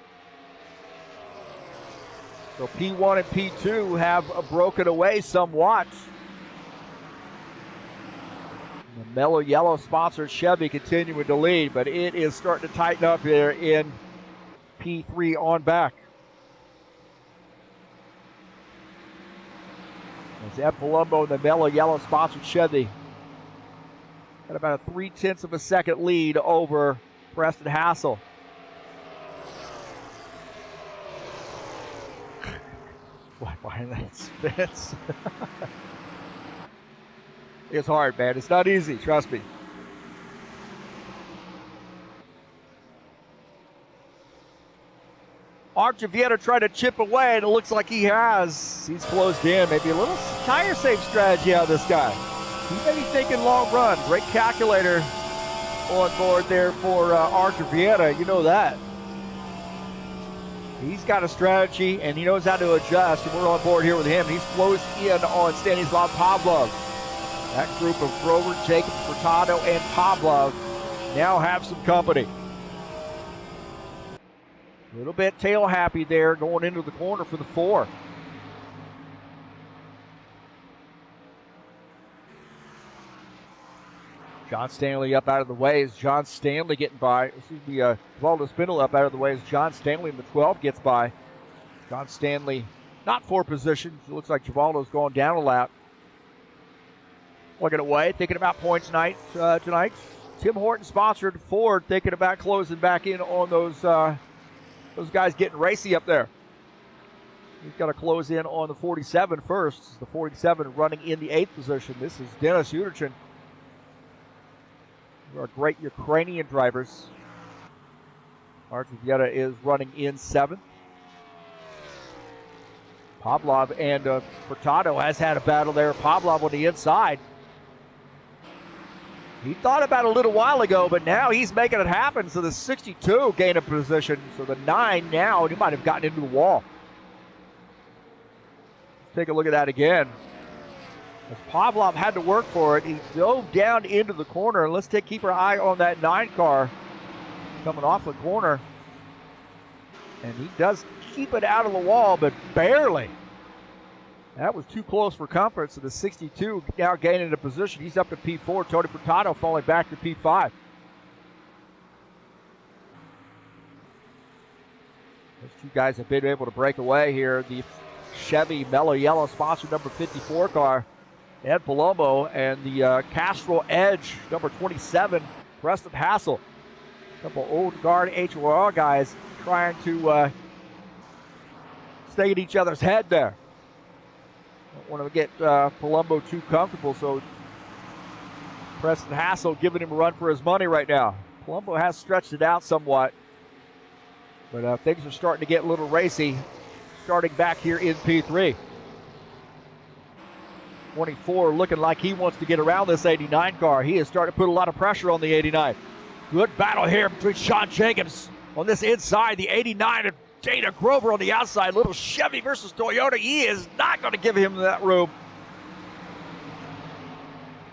So P1 and P2 have broken away somewhat. The Mellow Yellow sponsored Chevy continuing to lead, but it is starting to tighten up here in P3 on back. As Ed Palumbo, the Mellow Yellow sponsored Chevy, got about a 0.3 of a second lead over Preston Hassel. Behind that fence. It's hard, man. It's not easy, trust me. Archivieta trying to chip away, and it looks like he has. He's closed in. Maybe a little tire safe strategy out of this guy. He may be thinking long run. Great calculator on board there for Archivieta. You know that. He's got a strategy, and he knows how to adjust, and we're on board here with him. He's closed in on Stanislav Pavlov. That group of Grover, Jacobs, Furtado, and Pavlov now have some company. A little bit tail happy there going into the corner for the 4. John Stanley up out of the way as John Stanley getting by. Valdo Spindle up out of the way as John Stanley in the 12 gets by. John Stanley not for position. It looks like Givaldo's going down a lap. Looking away, thinking about points tonight. Tim Horton sponsored Ford, thinking about closing back in on those guys getting racy up there. He's got to close in on the 47 first. The 47 running in the 8th position. This is Denis Yuderchin. Our great Ukrainian drivers. Artur Vieta is running in 7th. Pavlov and Furtado has had a battle there. Pavlov on the inside. He thought about it a little while ago, but now he's making it happen. So the 62 gain a position. So the 9 now, he might have gotten into the wall. Let's take a look at that again. As Pavlov had to work for it, he dove down into the corner. Let's keep our eye on that 9 car coming off the corner. And he does keep it out of the wall, but barely. That was too close for comfort, so the 62 now gaining a position. He's up to P4. Tony Furtado falling back to P5. Those two guys have been able to break away here. The Chevy Mellow Yellow sponsor number 54 car, Ed Palumbo, and the Castrol Edge number 27, Preston Hassel. A couple old guard HORL guys trying to stay at each other's head there. Don't want to get Palumbo too comfortable, so Preston Hassel giving him a run for his money right now. Palumbo has stretched it out somewhat, but things are starting to get a little racy, starting back here in P3. 24 looking like he wants to get around this 89 car. He has started to put a lot of pressure on the 89. Good battle here between Sean Jacobs on this inside, the 89, and Dana Grover on the outside. Little Chevy versus Toyota. He is not going to give him that room.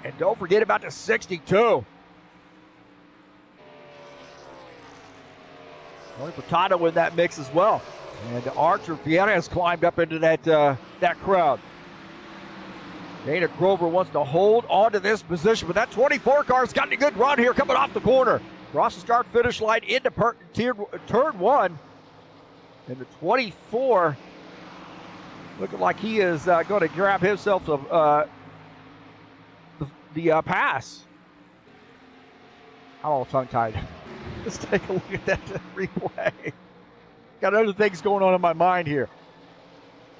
And don't forget about the 62. Tony Furtado in that mix as well. And Artur Vieta has climbed up into that crowd. Dana Grover wants to hold on to this position, but that 24 car's got a good run here coming off the corner. Across the start-finish line into turn 1. And the 24 looking like he is going to grab himself the pass. I'm all tongue-tied. Let's take a look at that replay. Got other things going on in my mind here.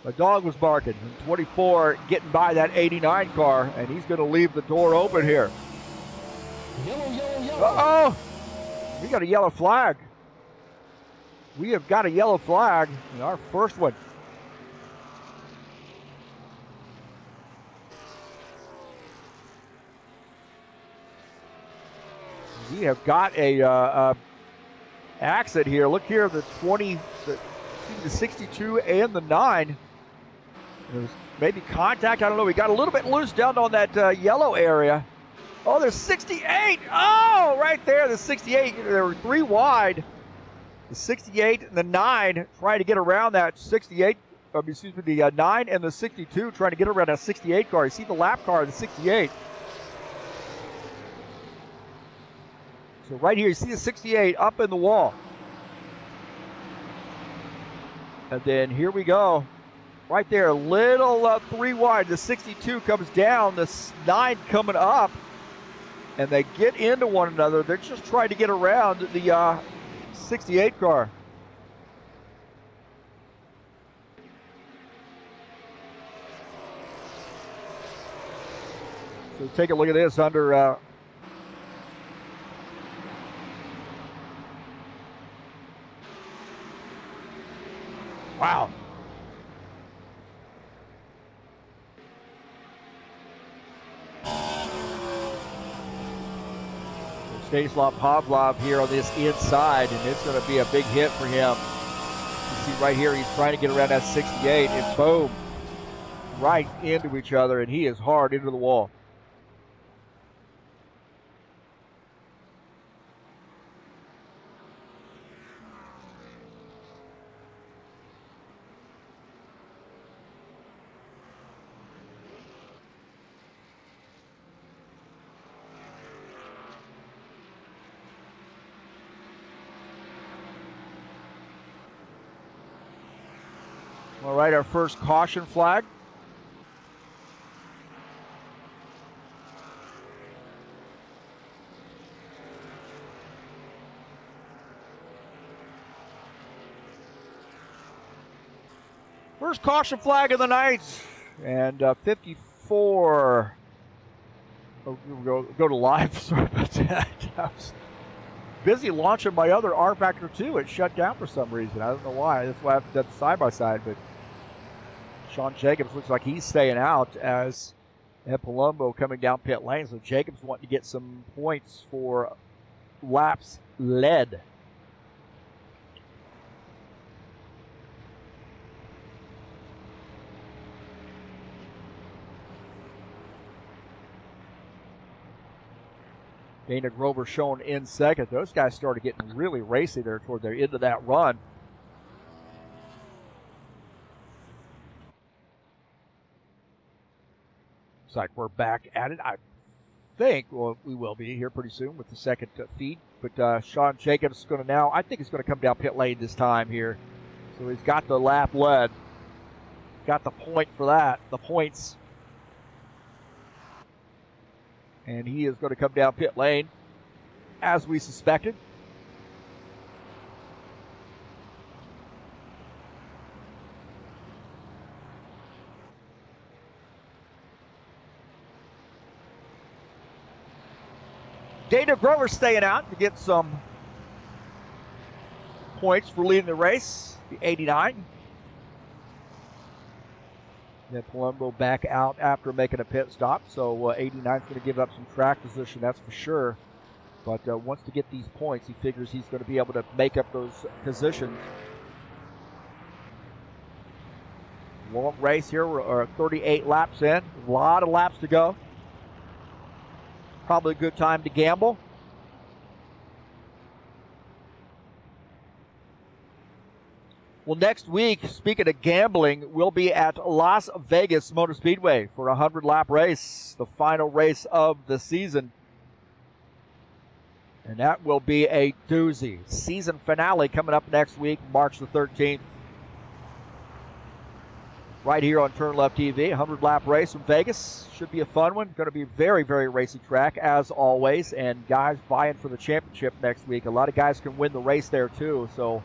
My dog was barking. And 24 getting by that 89 car, and he's going to leave the door open here. Yellow, yellow, yellow. Uh-oh! We got a yellow flag. We have got a yellow flag in our first one. We have got a accident here. Look here, the 62 and the 9. There was maybe contact. I don't know. We got a little bit loose down on that yellow area. Oh, there's 68. Oh, right there, the 68. There were 3 wide. The 68 and the 9 trying to get around that 68. The 9 and the 62 trying to get around that 68 car. You see the lap car, the 68. So right here, you see the 68 up in the wall. And then here we go. Right there, little 3 wide. The 62 comes down, the 9 coming up. And they get into one another. They're just trying to get around the 68 car. So take a look at this under wow. Stanislav Pavlov here on this inside, and it's going to be a big hit for him. You see right here, he's trying to get around that 68, and boom, right into each other, and he is hard into the wall. All right, our first caution flag. First caution flag of the night, and 54. Oh, go to live. Sorry about that. I was busy launching my other rFactor 2. It shut down for some reason. I don't know why. That's why I've done side by side. But Sean Jacobs looks like he's staying out as Ed Palumbo coming down pit lane. So Jacobs wanting to get some points for laps led. Dana Grover shown in second. Those guys started getting really racy there toward the end of that run. Looks like we're back at it. I think, well, we will be here pretty soon with the second feed. But Sean Jacobs is going to now, I think he's going to come down pit lane this time here. So he's got the lap led. Got the point for that, the points. And he is going to come down pit lane, as we suspected. Dana Grover staying out to get some points for leading the race, the 89. Then Palumbo back out after making a pit stop. So 89 is going to give up some track position, that's for sure. But wants to get these points. He figures he's going to be able to make up those positions. Long race here. We're 38 laps in. A lot of laps to go. Probably a good time to gamble. Well, next week, speaking of gambling, we'll be at Las Vegas Motor Speedway for a 100-lap race, the final race of the season. And that will be a doozy. Season finale coming up next week, March the 13th. Right here on TurnLeftTV, 100-lap race from Vegas. Should be a fun one. Going to be a very, very racy track, as always. And guys vying for the championship next week. A lot of guys can win the race there, too. So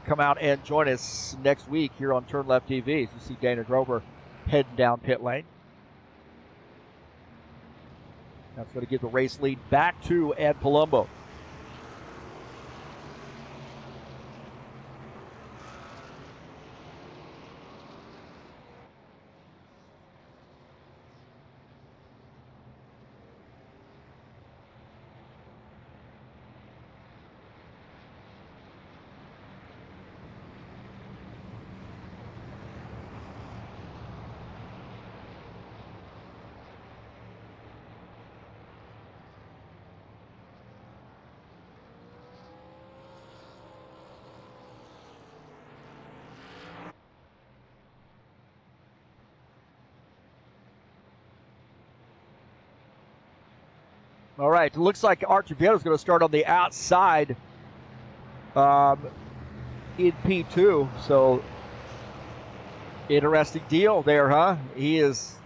come out and join us next week here on TurnLeftTV as you see Dana Grover heading down pit lane. That's going to give the race lead back to Ed Palumbo. All right, it looks like Archivieto is going to start on the outside in P2. So, interesting deal there, huh? He was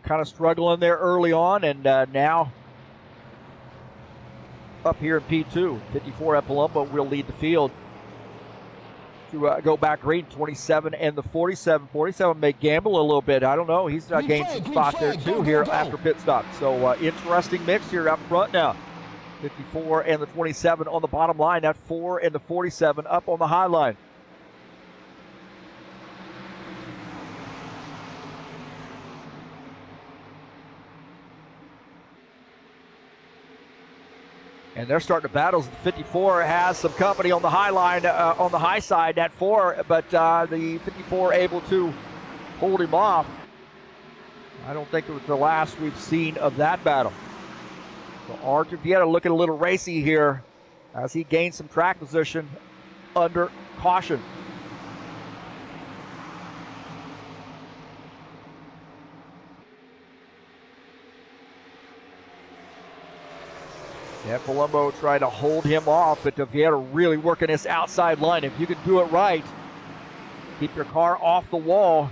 kind of struggling there early on, and now up here in P2. 54 at Palumbo will lead the field to go back green. 27 and the 47. 47 may gamble a little bit. I don't know. He's gained some spots there too here after pit stop. So interesting mix here up front now. 54 and the 27 on the bottom line. That 4 and the 47 up on the high line. And they're starting to battle. The 54 has some company on the high line, on the high side, that 4, but the 54 able to hold him off. I don't think it was the last we've seen of that battle. So Archivieto looking a little racy here as he gains some track position under caution. Yeah, Palumbo tried to hold him off, but Vieira really working this outside line. If you can do it right, Keep your car off the wall.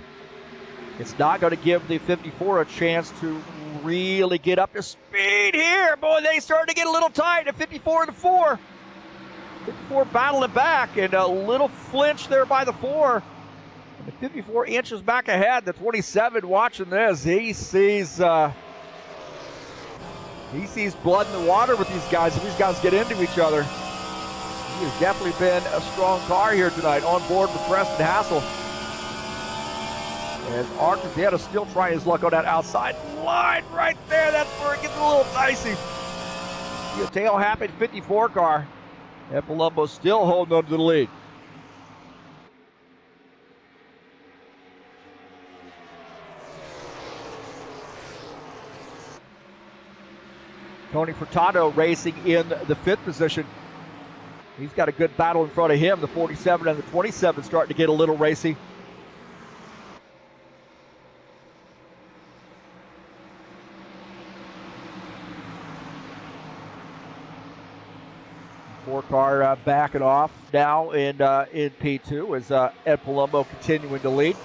It's not going to give the 54 a chance to really get up to speed here. Boy, they started to get a little tight at 54 and the 4. 54 battling back, and a little flinch there by the 4. And the 54 inches back ahead. The 27 watching this, he sees blood in the water with these guys. If these guys get into each other, he has definitely been a strong car here tonight, on board with Preston Hassel. And Arcadietta still trying his luck on that outside line right there. That's where it gets a little dicey. The tail-happy 54 car. And Palumbo still holding on to the lead. Tony Furtado racing in the 5th position. He's got a good battle in front of him. The 47 and the 27 starting to get a little racy. Four-car backing off now in P2 as Ed Palumbo continuing to lead.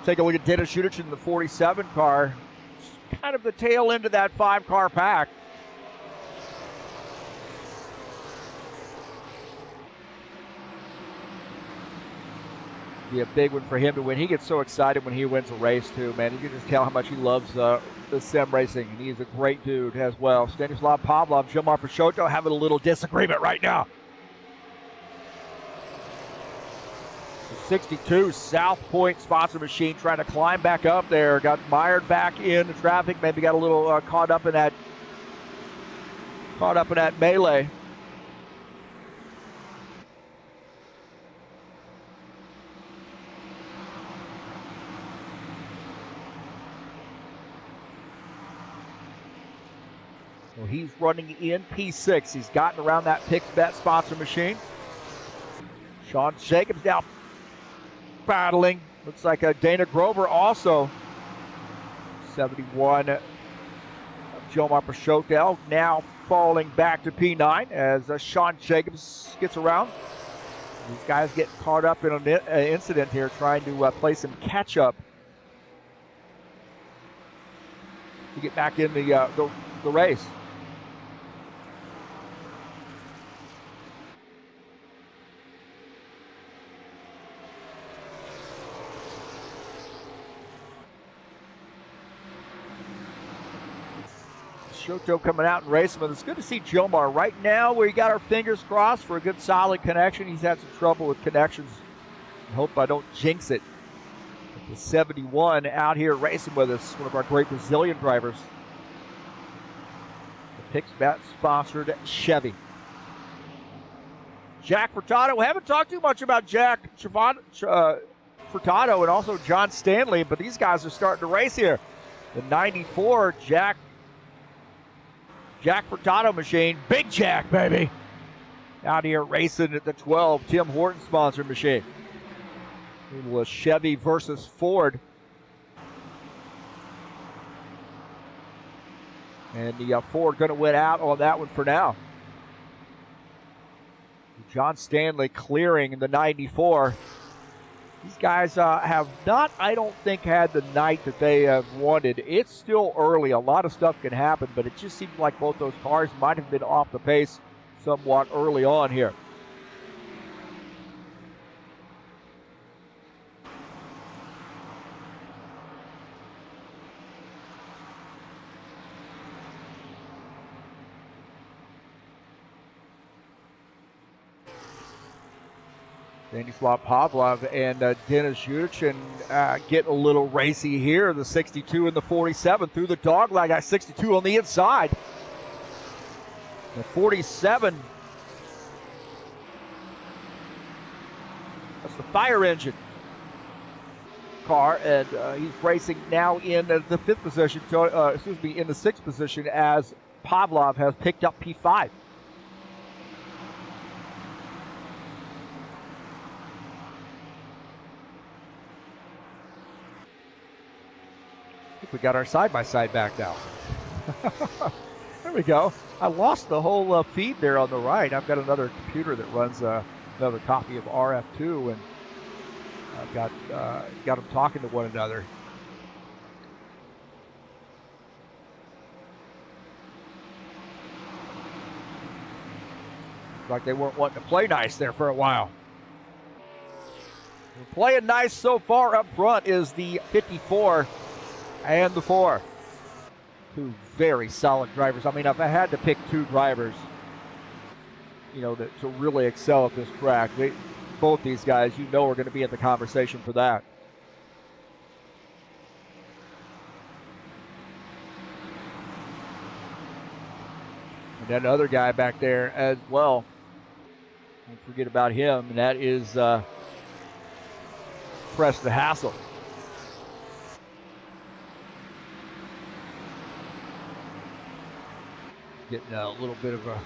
Take a look at Dennis Shudich in the 47 car. Kind of the tail end of that 5-car pack. Be a big one for him to win. He gets so excited when he wins a race too, man. You can just tell how much he loves the sim racing. And he's a great dude as well. Stanislav Pavlov, Gilmar Peixoto having a little disagreement right now. 62 South Point sponsor machine trying to climb back up there. Got mired back in the traffic. Maybe got a little caught up in that melee. Well, he's running in P6. He's gotten around that PixBet sponsor machine. Sean Jacobs now battling. Looks like Dana Grover also. 71 Gilmar Peixoto now falling back to P9 as Sean Jacobs gets around. These guys get caught up in an incident here trying to play some catch up to get back in the race. Shoto coming out and racing, but it's good to see Gilmar right now. We got our fingers crossed for a good solid connection. He's had some trouble with connections. I hope I don't jinx it. The 71 out here racing with us, one of our great Brazilian drivers. The PixBet sponsored Chevy. Jack Furtado. We haven't talked too much about Jack Furtado and also John Stanley, but these guys are starting to race here. The 94 Jack Furtado machine, Big Jack, baby. Out here racing at the 12 Tim Horton sponsored machine. It was Chevy versus Ford. And the Ford going to win out on that one for now. John Stanley clearing the 94. These guys have not, I don't think, had the night that they have wanted. It's still early. A lot of stuff can happen, but it just seems like both those cars might have been off the pace somewhat early on here. Stanislav Pavlov and Dennis Shudich get a little racy here. The 62 and the 47 through the dog leg. Got 62 on the inside. The 47. That's the fire engine car, and he's racing now in the 5th position. In the 6th position as Pavlov has picked up P5. think we got our side-by-side back now. There we go. I lost the whole feed there on the right. I've got another computer that runs another copy of RF2, and I've got them talking to one another. Like they weren't wanting to play nice there for a while. Playing nice so far up front is the 54 and the 4. Two very solid drivers. I mean, if I had to pick two drivers, you know, to really excel at this track, both these guys, you know, are going to be in the conversation for that. And that other guy back there as well. Don't forget about him, and that is Preston Hassel. Getting a little bit of a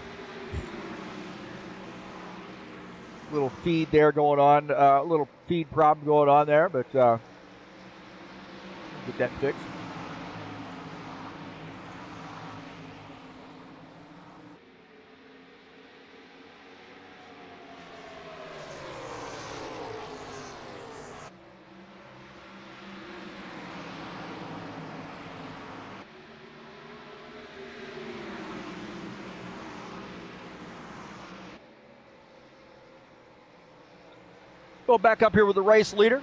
little feed there going on, a little feed problem going on there, but get that fixed. Go back up here with the race leader.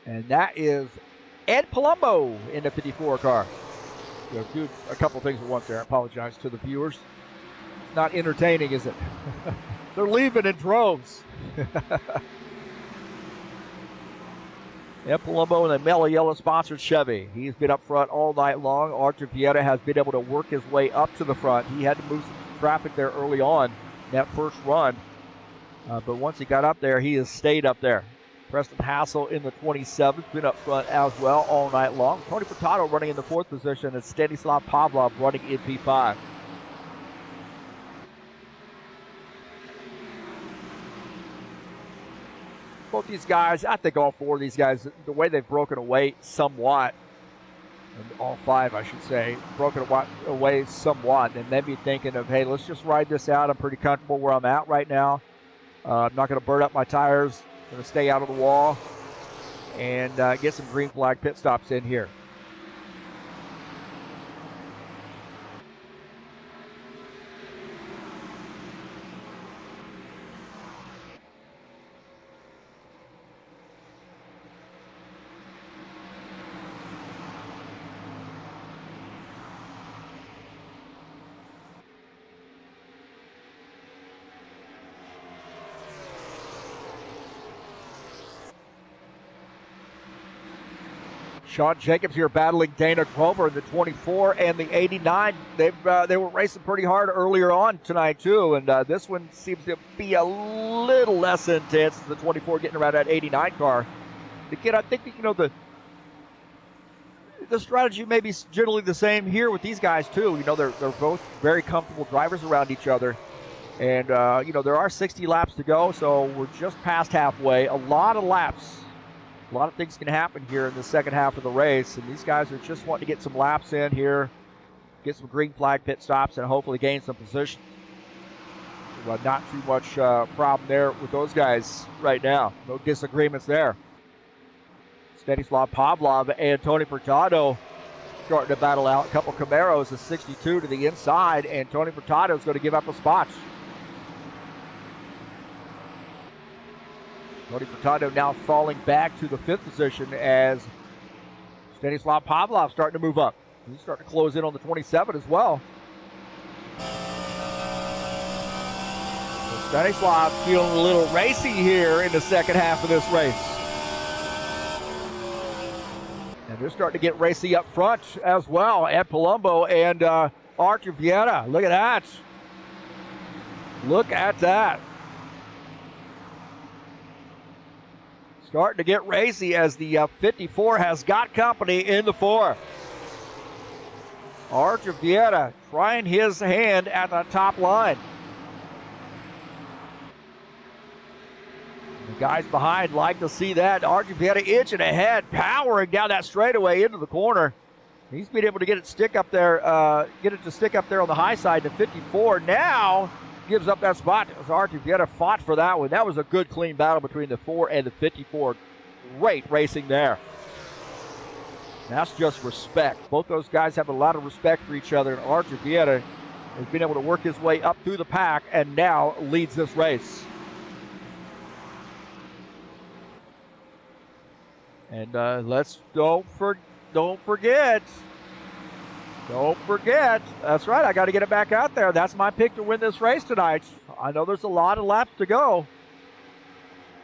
And that is Ed Palumbo in the 54 car. Do a couple things at once there. I apologize to the viewers. Not entertaining, is it? They're leaving in droves. Ed Palumbo in the Mellow Yellow sponsored Chevy. He's been up front all night long. Archer Vieta has been able to work his way up to the front. He had to move some traffic there early on in that first run. But once he got up there, he has stayed up there. Preston Hassel in the 27th, been up front as well all night long. Tony Furtado running in the 4th position, and Stanislav Pavlov running in P5. Both these guys, I think all four of these guys, the way they've broken away somewhat, and all five I should say, broken away somewhat, and maybe thinking of, hey, let's just ride this out. I'm pretty comfortable where I'm at right now. I'm not going to burn up my tires. I'm going to stay out of the wall and get some green flag pit stops in here. Sean Jacobs here battling Dana Grover in the 24 and the 89. They were racing pretty hard earlier on tonight too, and this one seems to be a little less intense. The 24 getting around that 89 car. Again, I think that, you know, the strategy may be generally the same here with these guys too. You know, they're both very comfortable drivers around each other, and you know, there are 60 laps to go, so we're just past halfway. A lot of laps. A lot of things can happen here in the second half of the race, and these guys are just wanting to get some laps in here, get some green flag pit stops, and hopefully gain some position. Well, not too much problem there with those guys right now. No disagreements there. Stanislav Pavlov and Tony Furtado starting to battle out. A couple Camaros, a 62 to the inside, and Tony Furtado is going to give up a spot. Tony Furtado now falling back to the 5th position as Stanislav Pavlov starting to move up. He's starting to close in on the 27 as well. So Stanislav feeling a little racy here in the second half of this race. And they're starting to get racy up front as well. Ed Palumbo and Archer Vieta. Look at that. Look at that. Starting to get racy as the 54 has got company in the 4. Archer Vieta trying his hand at the top line. Guys behind like to see that. Archivieta inching ahead, powering down that straightaway into the corner. He's been able to get it to stick up there on the high side to 54. Now gives up that spot. Archivieta fought for that one. That was a good, clean battle between the 4 and the 54. Great racing there. That's just respect. Both those guys have a lot of respect for each other, and Archivieta has been able to work his way up through the pack and now leads this race. And don't forget. That's right, I got to get it back out there. That's my pick to win this race tonight. I know there's a lot of laps to go.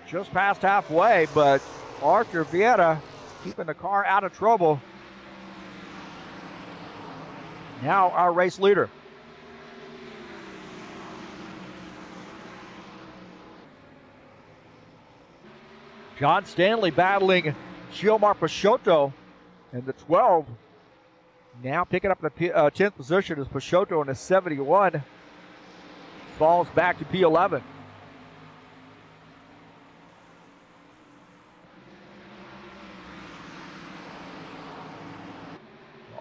Just past halfway, but Archivieta keeping the car out of trouble. Now our race leader. John Stanley battling Gilmar Peixoto in the 12. Now picking up the 10th position is Peixoto in the 71. Falls back to P11.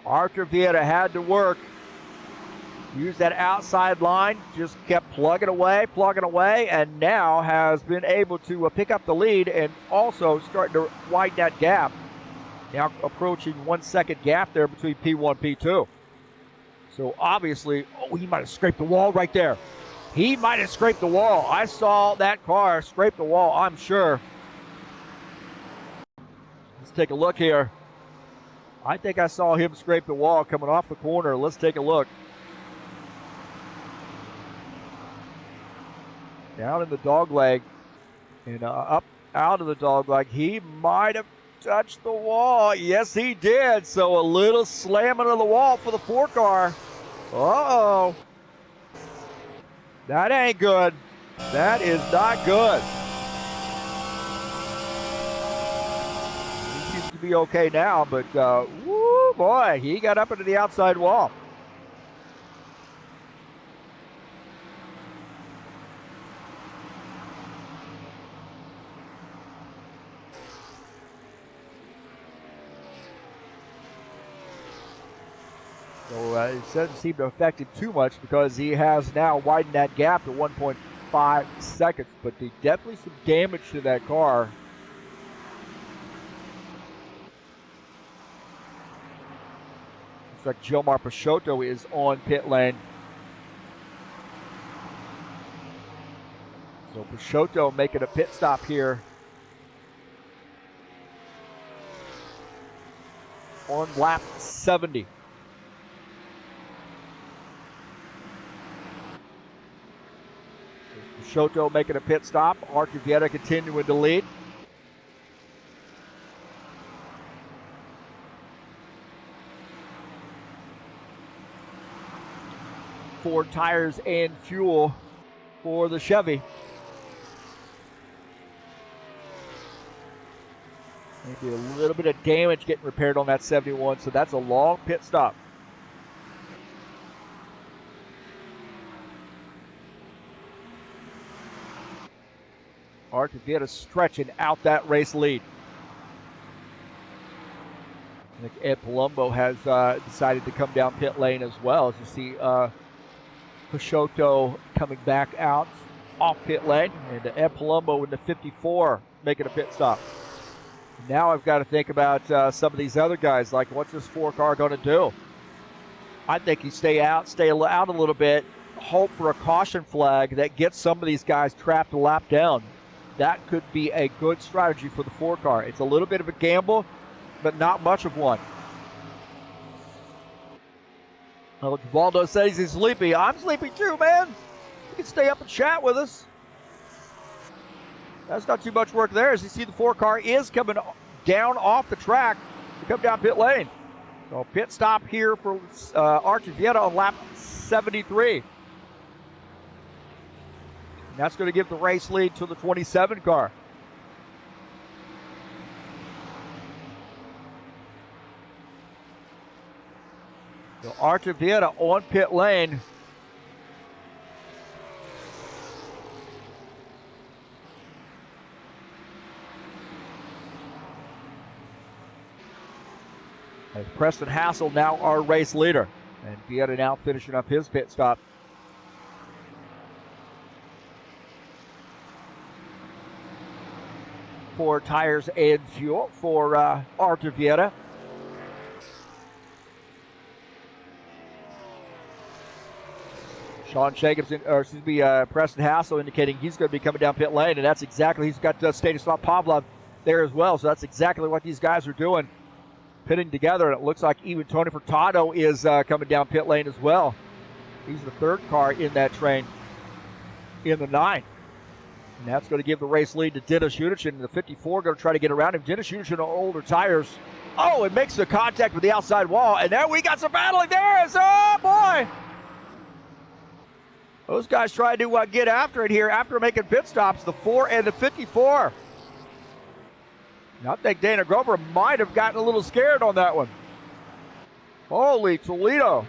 Archivieta had to work. Use that outside line, just kept plugging away, and now has been able to pick up the lead and also starting to widen that gap. Now approaching 1 second gap there between P1 and P2. So obviously, he might have scraped the wall right there. He might have scraped the wall. I saw that car scrape the wall, I'm sure. Let's take a look here. I think I saw him scrape the wall coming off the corner. Let's take a look. Down in the dogleg and up out of the dogleg. He might have touched the wall. Yes, he did. So a little slamming of the wall for the 4 car. Uh-oh. That ain't good. That is not good. He seems to be okay now, but woo, boy, he got up into the outside wall. So it doesn't seem to affect him too much because he has now widened that gap to 1.5 seconds. But there's definitely some damage to that car. Looks like Gilmar Peixoto is on pit lane. So Peixoto making a pit stop here on lap 70. Peixoto making a pit stop. Archivieta continuing to lead. Four tires and fuel for the Chevy. Maybe a little bit of damage getting repaired on that 71, so that's a long pit stop. Archivieta stretching out that race lead. I think Ed Palumbo has decided to come down pit lane as well, as you see Peixoto coming back out off pit lane, and Ed Palumbo in the 54 making a pit stop. Now I've got to think about some of these other guys, like what's this 4 car going to do? I think you stay out a little bit, hope for a caution flag that gets some of these guys trapped a lap down. That could be a good strategy for the 4 car. It's a little bit of a gamble, but not much of one. Well, Valdo says he's sleepy. I'm sleepy too, man. You can stay up and chat with us. That's not too much work there. As you see, the 4 car is coming down off the track to come down pit lane. So pit stop here for Archivieta on lap 73. And that's going to give the race lead to the 27 car. So Archivieta on pit lane. As Preston Hassel now our race leader. And Vieta now finishing up his pit stop. For tires and fuel for Artur Vieta. Sean Jacobs, Preston Hassel indicating he's going to be coming down pit lane, and that's exactly, he's got Stanislav Pavlov there as well, so that's exactly what these guys are doing, pitting together, and it looks like even Tony Furtado is coming down pit lane as well. He's the third car in that train in the 9. And that's going to give the race lead to Dennis Udich, and the 54 going to try to get around him. Dennis Udich on older tires. Oh, it makes the contact with the outside wall, and there we got some battling there. Oh, boy. Those guys trying to get after it here after making pit stops, the 4 and the 54. I think Dana Grover might have gotten a little scared on that one. Holy Toledo.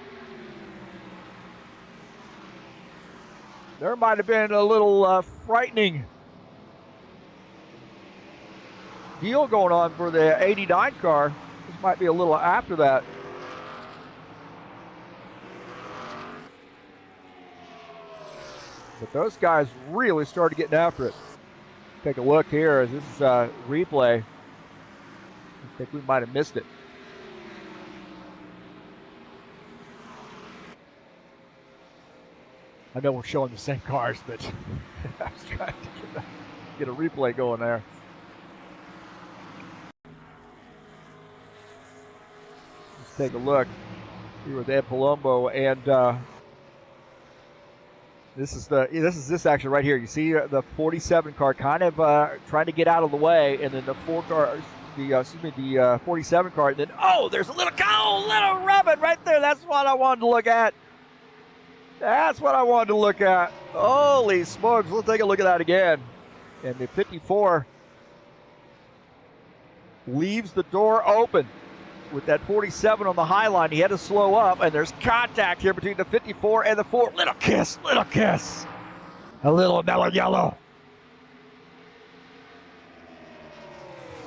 There might have been a little frightening deal going on for the 89 car. This might be a little after that. But those guys really started getting after it. Take a look here as this is a replay. I think we might have missed it. I know we're showing the same cars, but I was trying to get a replay going there. Let's take a look here with Ed Palumbo, and this is this action right here. You see the 47 car kind of trying to get out of the way, and then the 47 car. And then there's a little rubbing right there. That's what I wanted to look at. That's what I wanted to look at. Holy smokes! Let's take a look at that again. And the 54 leaves the door open with that 47 on the high line. He had to slow up, and there's contact here between the 54 and the 4. Little kiss. A little mellow yellow.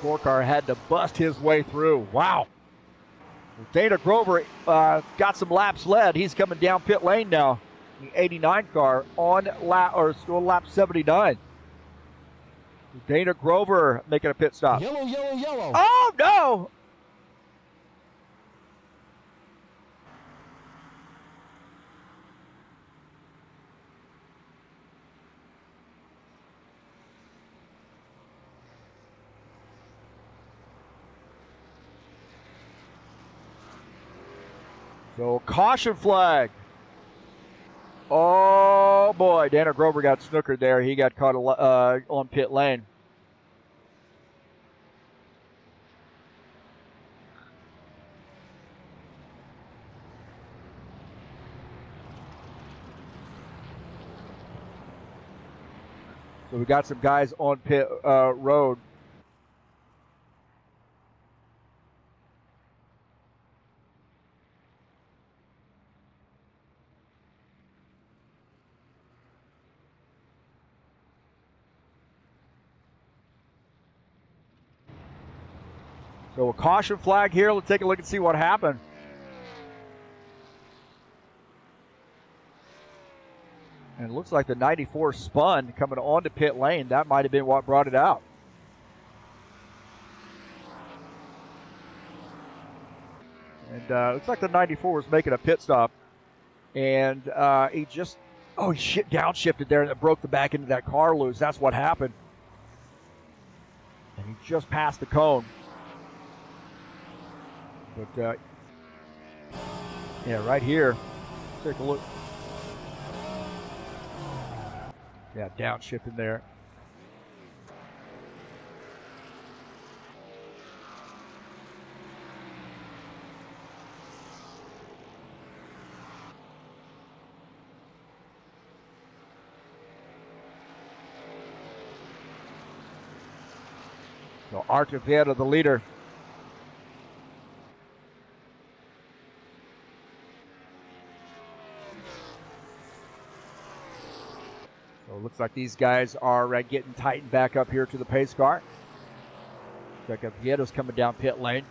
4 car had to bust his way through. Wow. Dana Grover got some laps led. He's coming down pit lane now. The 89 car on lap 79. Dana Grover making a pit stop. Yellow. Oh, no. So caution flag. Oh boy, Dana Grover got snookered there. He got caught on pit lane. So we got some guys on pit road. So a caution flag here. Let's take a look and see what happened. And it looks like the 94 spun coming onto pit lane. That might have been what brought it out. And looks like the 94 was making a pit stop. And he downshifted there, and it broke the back end of that car loose. That's what happened. And he just passed the cone. But, right here. Take a look. Yeah, downshifting there. So Artur Vieta, the leader. Looks like these guys are getting tightened back up here to the pace car. Check out Vieta's coming down pit lane.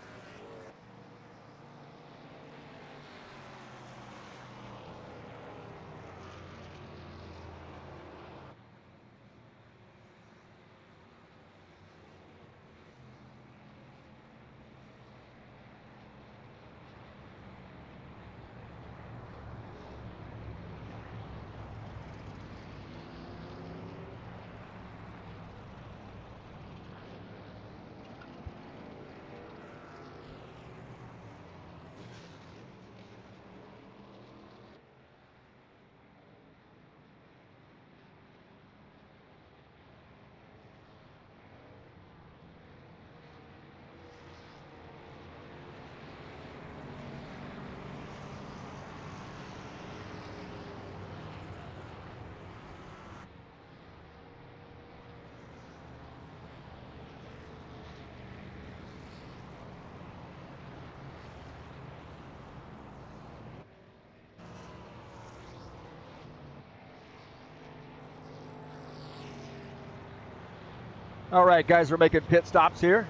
All right, guys, we're making pit stops here.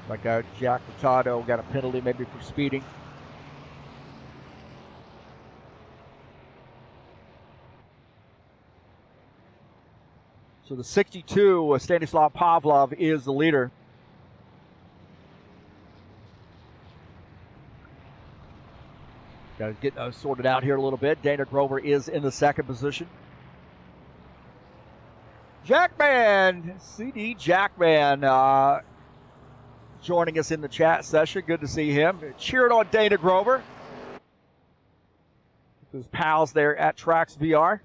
Like Jack Furtado got a penalty maybe for speeding. So the 62, Stanislav Pavlov, is the leader. Got to get sorted out here a little bit. Dana Grover is in the second position. Jackman, CD Jackman, joining us in the chat session. Good to see him. Cheering on Dana Grover. His pals there at Trax VR.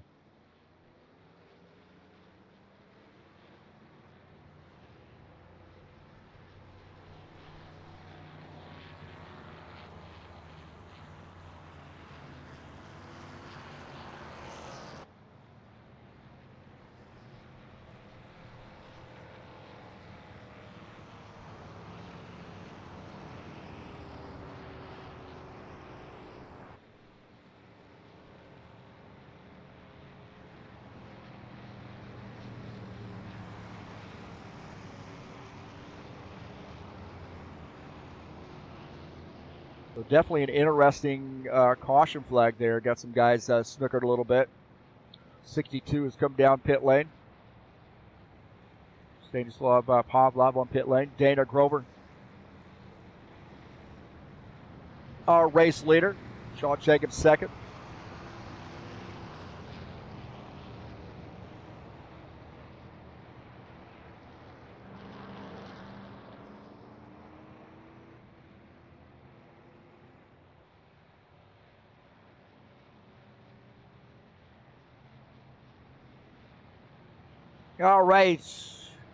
So definitely an interesting caution flag there. Got some guys snookered a little bit. 62 has come down pit lane. Stanislav Pavlov on pit lane. Dana Grover, our race leader. Sean Jacobs second. All right,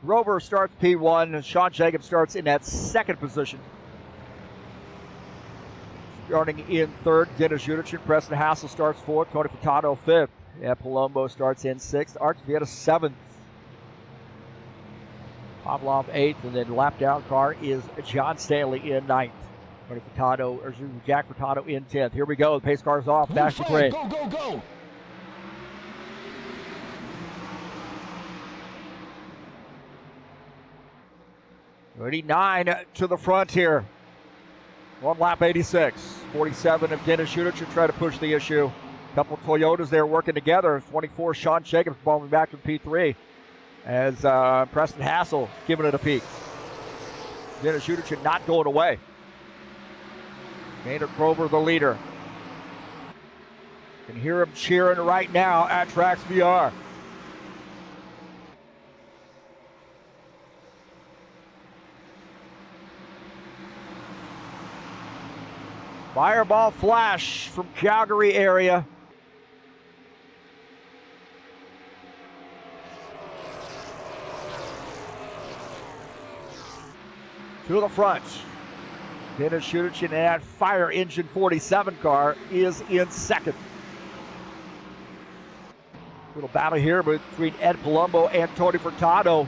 Grover starts P1. Sean Jacobs starts in that second position. Starting in third, Dennis Judichin. Preston Hassel starts fourth. Tony Furtado fifth. And Palumbo starts in sixth. Art Vieta seventh. Pavlov eighth, and then lap down car is John Stanley in ninth. Tony Furtado, or Jack Furtado in 10th. Here we go. The pace car's off. Back to grade. Go, go, go. 39 to the front here. One lap 86. 47 of Dennis Judichin try to push the issue. A couple of Toyotas there working together. 24 Sean Jacobs falling back to P3 as Preston Hassel giving it a peek. Dennis Judichin not going away. Dana Grover the leader. You can hear him cheering right now at Trax VR. Fireball flash from Calgary area. To the front. Dennis Judichin and that fire engine 47 car is in second. Little battle here between Ed Palumbo and Tony Furtado.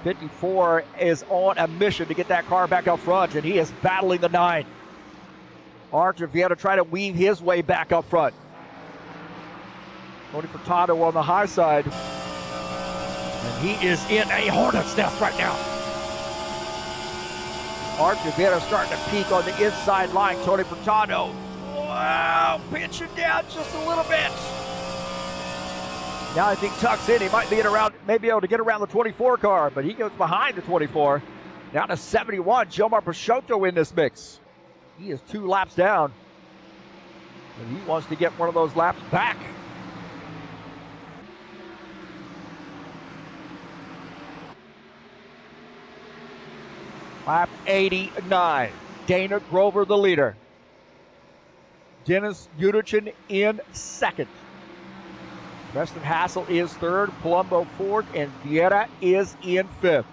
54 is on a mission to get that car back up front, and he is battling the 9. Archer Vieta try to weave his way back up front. Tony Furtado on the high side. And he is in a hornet's nest right now. Archer Vieta starting to peak on the inside line. Tony Furtado. Wow, pinching down just a little bit. Now I think tucks in. He might be able to get around the 24 car, but he goes behind the 24. Down to 71. Jomar Peixoto in this mix. He is 2 laps down, and he wants to get one of those laps back. Lap 89. Dana Grover the leader. Dennis Judichin in second. Preston Hassel is third, Palumbo fourth, and Vieta is in fifth.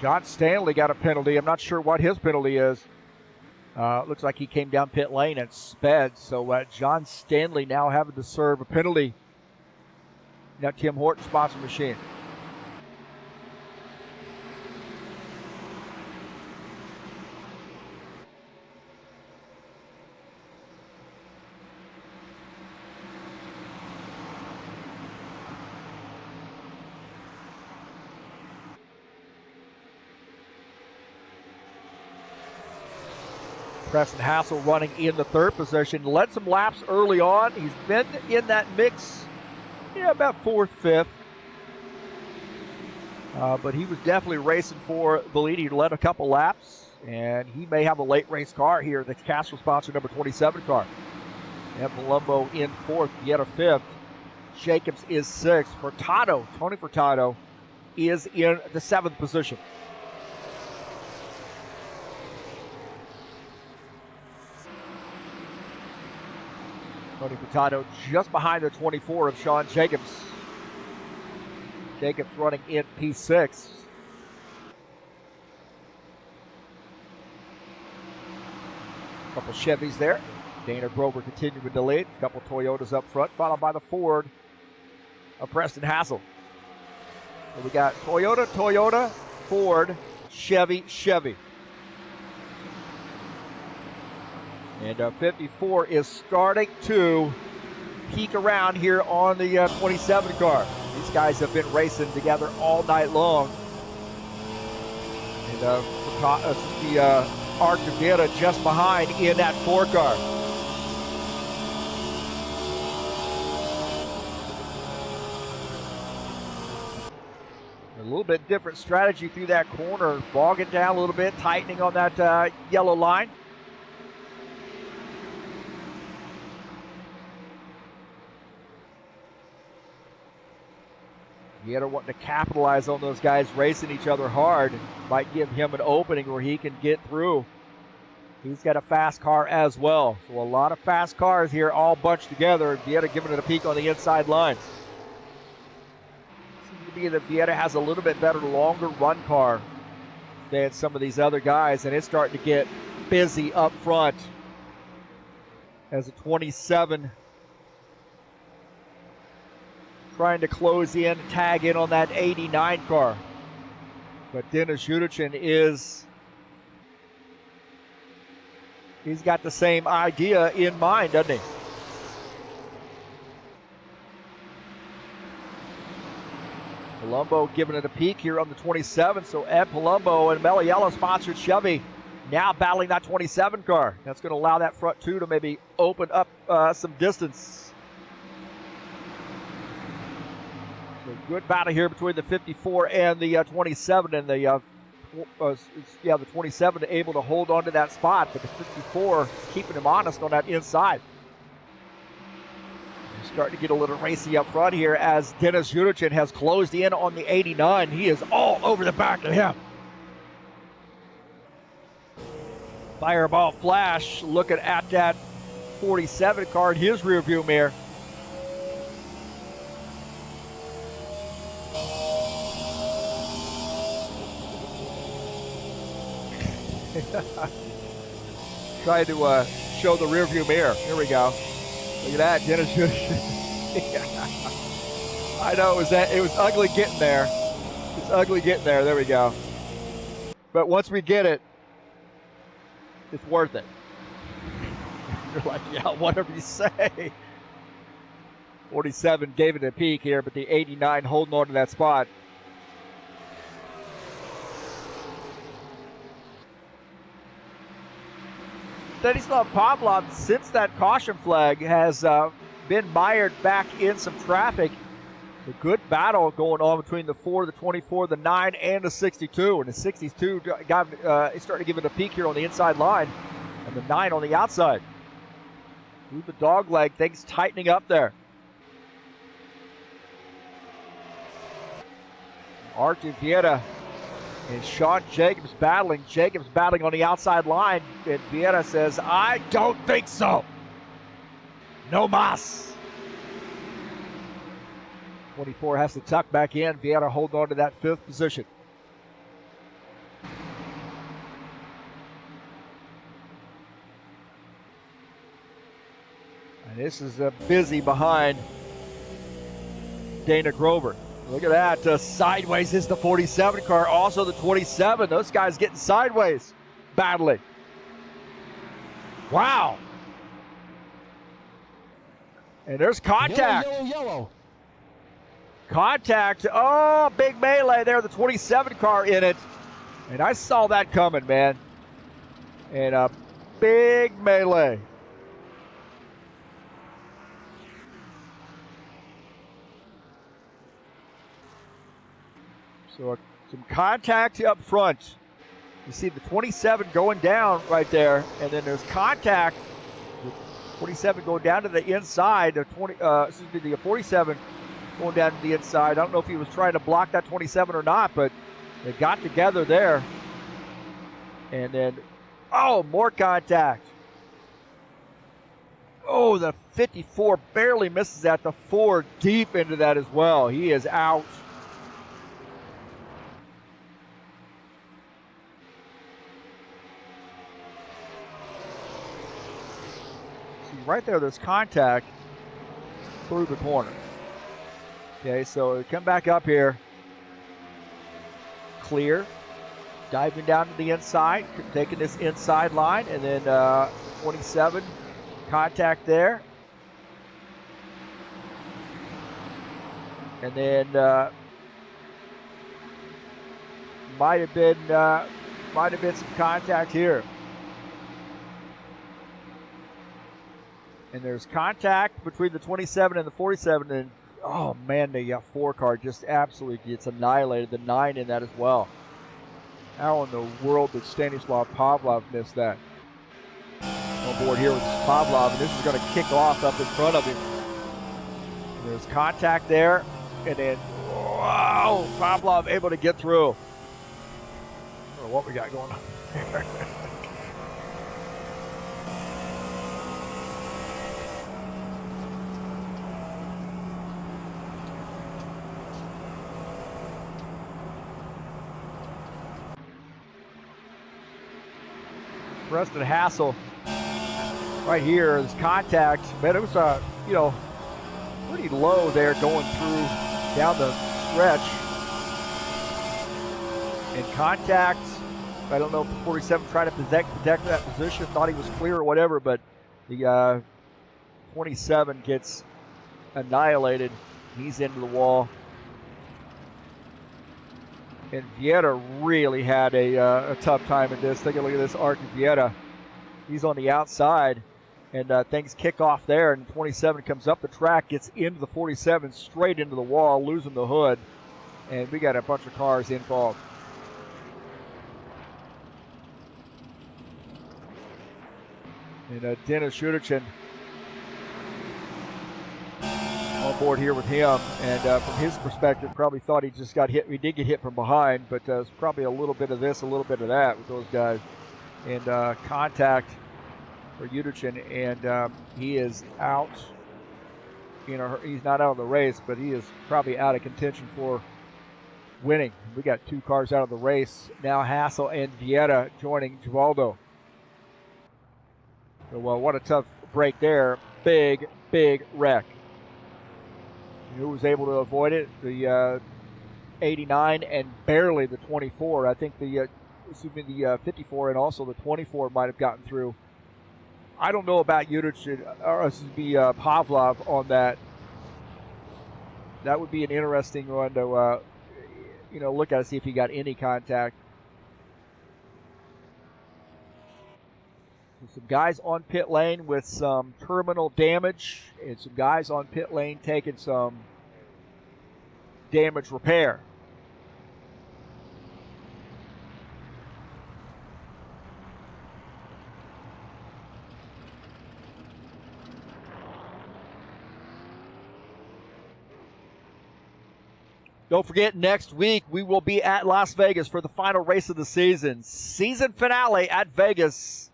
John Stanley got a penalty. I'm not sure what his penalty is. Looks like he came down pit lane and sped. So John Stanley now having to serve a penalty. Now Tim Horton sponsor machine. Preston Hassel running in the third position. Led some laps early on. He's been in that mix, about fourth, fifth. But he was definitely racing for the lead. He led a couple laps, and he may have a late race car here. The Castro sponsor number 27 car. And Palumbo in fourth, Vieta fifth. Jacobs is sixth. Furtado, Tony Furtado, is in the seventh position. Tony Furtado just behind the 24 of Sean Jacobs. Jacobs running in P6. Couple Chevys there. Dana Grover continuing to lead. Couple Toyotas up front, followed by the Ford of Preston Hassel. So we got Toyota, Ford, Chevy. And 54 is starting to peek around here on the 27 car. These guys have been racing together all night long. And the Arc de Vieta just behind in that 4 car. A little bit different strategy through that corner. Bogging down a little bit, tightening on that yellow line. Vieta wanting to capitalize on those guys racing each other hard. Might give him an opening where he can get through. He's got a fast car as well. So a lot of fast cars here all bunched together. Vieta giving it a peek on the inside line. Seems to be that Vieta has a little bit better, longer run car than some of these other guys. And it's starting to get busy up front as a 27 trying to close in, tag in on that 89 car. But Dennis Judichin he's got the same idea in mind, doesn't he? Palumbo giving it a peek here on the 27. So Ed Palumbo and Meliello sponsored Chevy now battling that 27 car. That's going to allow that front 2 to maybe open up some distance. Good battle here between the 54 and the 27, and the 27 able to hold on to that spot, but the 54 keeping him honest on that inside. He's starting to get a little racy up front here as Dennis Judichin has closed in on the 89. He is all over the back of him. Fireball Flash looking at that 47 car in his rearview mirror. Trying to show the rearview mirror. Here we go. Look at that, Dennis Judichin. I know it was ugly getting there. It's ugly getting there. There we go. But once we get it, it's worth it. You're like, yeah, whatever you say. 47 gave it a peek here, but the 89 holding on to that spot. Stanislav Pavlov, since that caution flag, has been mired back in some traffic. It's a good battle going on between the 4, the 24, the 9, and the 62. And the 62 is starting to give it a peek here on the inside line, and the 9 on the outside. Through the dog leg, things tightening up there. Artur Vieta and Sean Jacobs battling. Jacobs battling on the outside line. And Vieta says, I don't think so. No mas. 24 has to tuck back in. Vieta hold on to that 5th position. This is busy behind Dana Grover. Look at that. Sideways is the 47 car. Also the 27. Those guys getting sideways, battling. Wow. And there's contact. Yellow. Contact. Oh, big melee there. The 27 car in it. And I saw that coming, man. And a big melee. So some contact up front. You see the 27 going down right there, and then there's contact. The 27 going down to the inside. The 47 going down to the inside. I don't know if he was trying to block that 27 or not, but they got together there. And then, oh, more contact. Oh, the 54 barely misses that. The 4 deep into that as well. He is out. Right there, there's contact through the corner. Okay, so come back up here. Clear. Diving down to the inside, taking this inside line, and then 27, contact there. And then might have been some contact here. And there's contact between the 27 and the 47. And, oh, man, the 4 car just absolutely gets annihilated. The 9 in that as well. How in the world did Stanislav Pavlov miss that? On board here with Pavlov, and this is going to kick off up in front of him. And there's contact there. And then, wow, Pavlov able to get through. I don't know what we got going on here. Preston Hassel right here is contact, but it was pretty low there going through down the stretch. And contact, I don't know if the 47 trying to protect that position, thought he was clear or whatever, but the 27 gets annihilated. He's into the wall. And Vieta really had a tough time in this. Take a look at this arc of Vieta. He's on the outside, and things kick off there, and 27 comes up the track, gets into the 47, straight into the wall, losing the hood, and we got a bunch of cars involved. And Dennis Shudichin on board here with him, and from his perspective, probably thought he just got hit. He did get hit from behind, but it's probably a little bit of this, a little bit of that with those guys. And contact for Yudichin, and he is out. He's not out of the race, but he is probably out of contention for winning. We got 2 cars out of the race now. Hassel and Vieta joining Givaldo. So, well, what a tough break there. Big wreck. Who was able to avoid it? The 89 and barely the 24. I think the 54 and also the 24 might have gotten through. I don't know about Yudichin or Pavlov on that. That would be an interesting one to look at, see if he got any contact. Some guys on pit lane with some terminal damage, and some guys on pit lane taking some damage repair. Don't forget, next week we will be at Las Vegas for the final race of the season. Season finale at Vegas.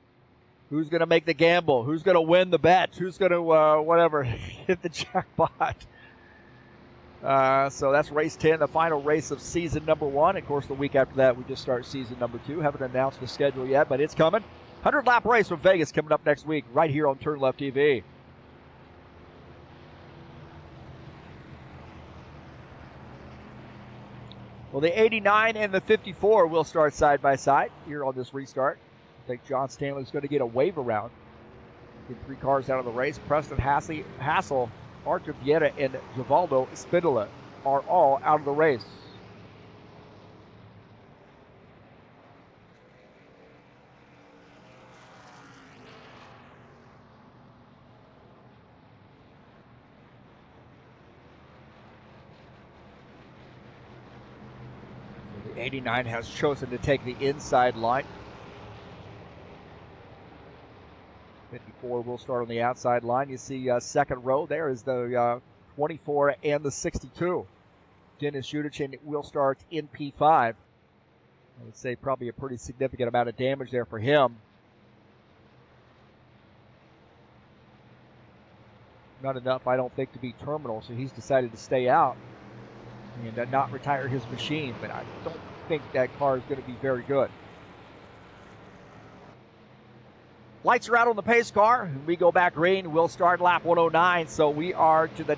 Who's going to make the gamble? Who's going to win the bet? Who's going to, hit the jackpot? So that's race 10, the final race of season number 1. Of course, the week after that, we just start season number 2. Haven't announced the schedule yet, but it's coming. 100-lap race from Vegas coming up next week right here on TurnLeftTV. Well, the 89 and the 54 will start side by side here on this restart. I think John Stanley's going to get a wave around. Get 3 cars out of the race. Preston Hassel, Arthur Vieta, and Givaldo Spindola are all out of the race. The 89 has chosen to take the inside line. 54 will start on the outside line. You see second row there is the 24 and the 62. Dennis Yudichin will start in P5. I would say probably a pretty significant amount of damage there for him. Not enough, I don't think, to be terminal, so he's decided to stay out and not retire his machine, but I don't think that car is going to be very good. Lights are out on the pace car. We go back green. We'll start lap 109, so we are to the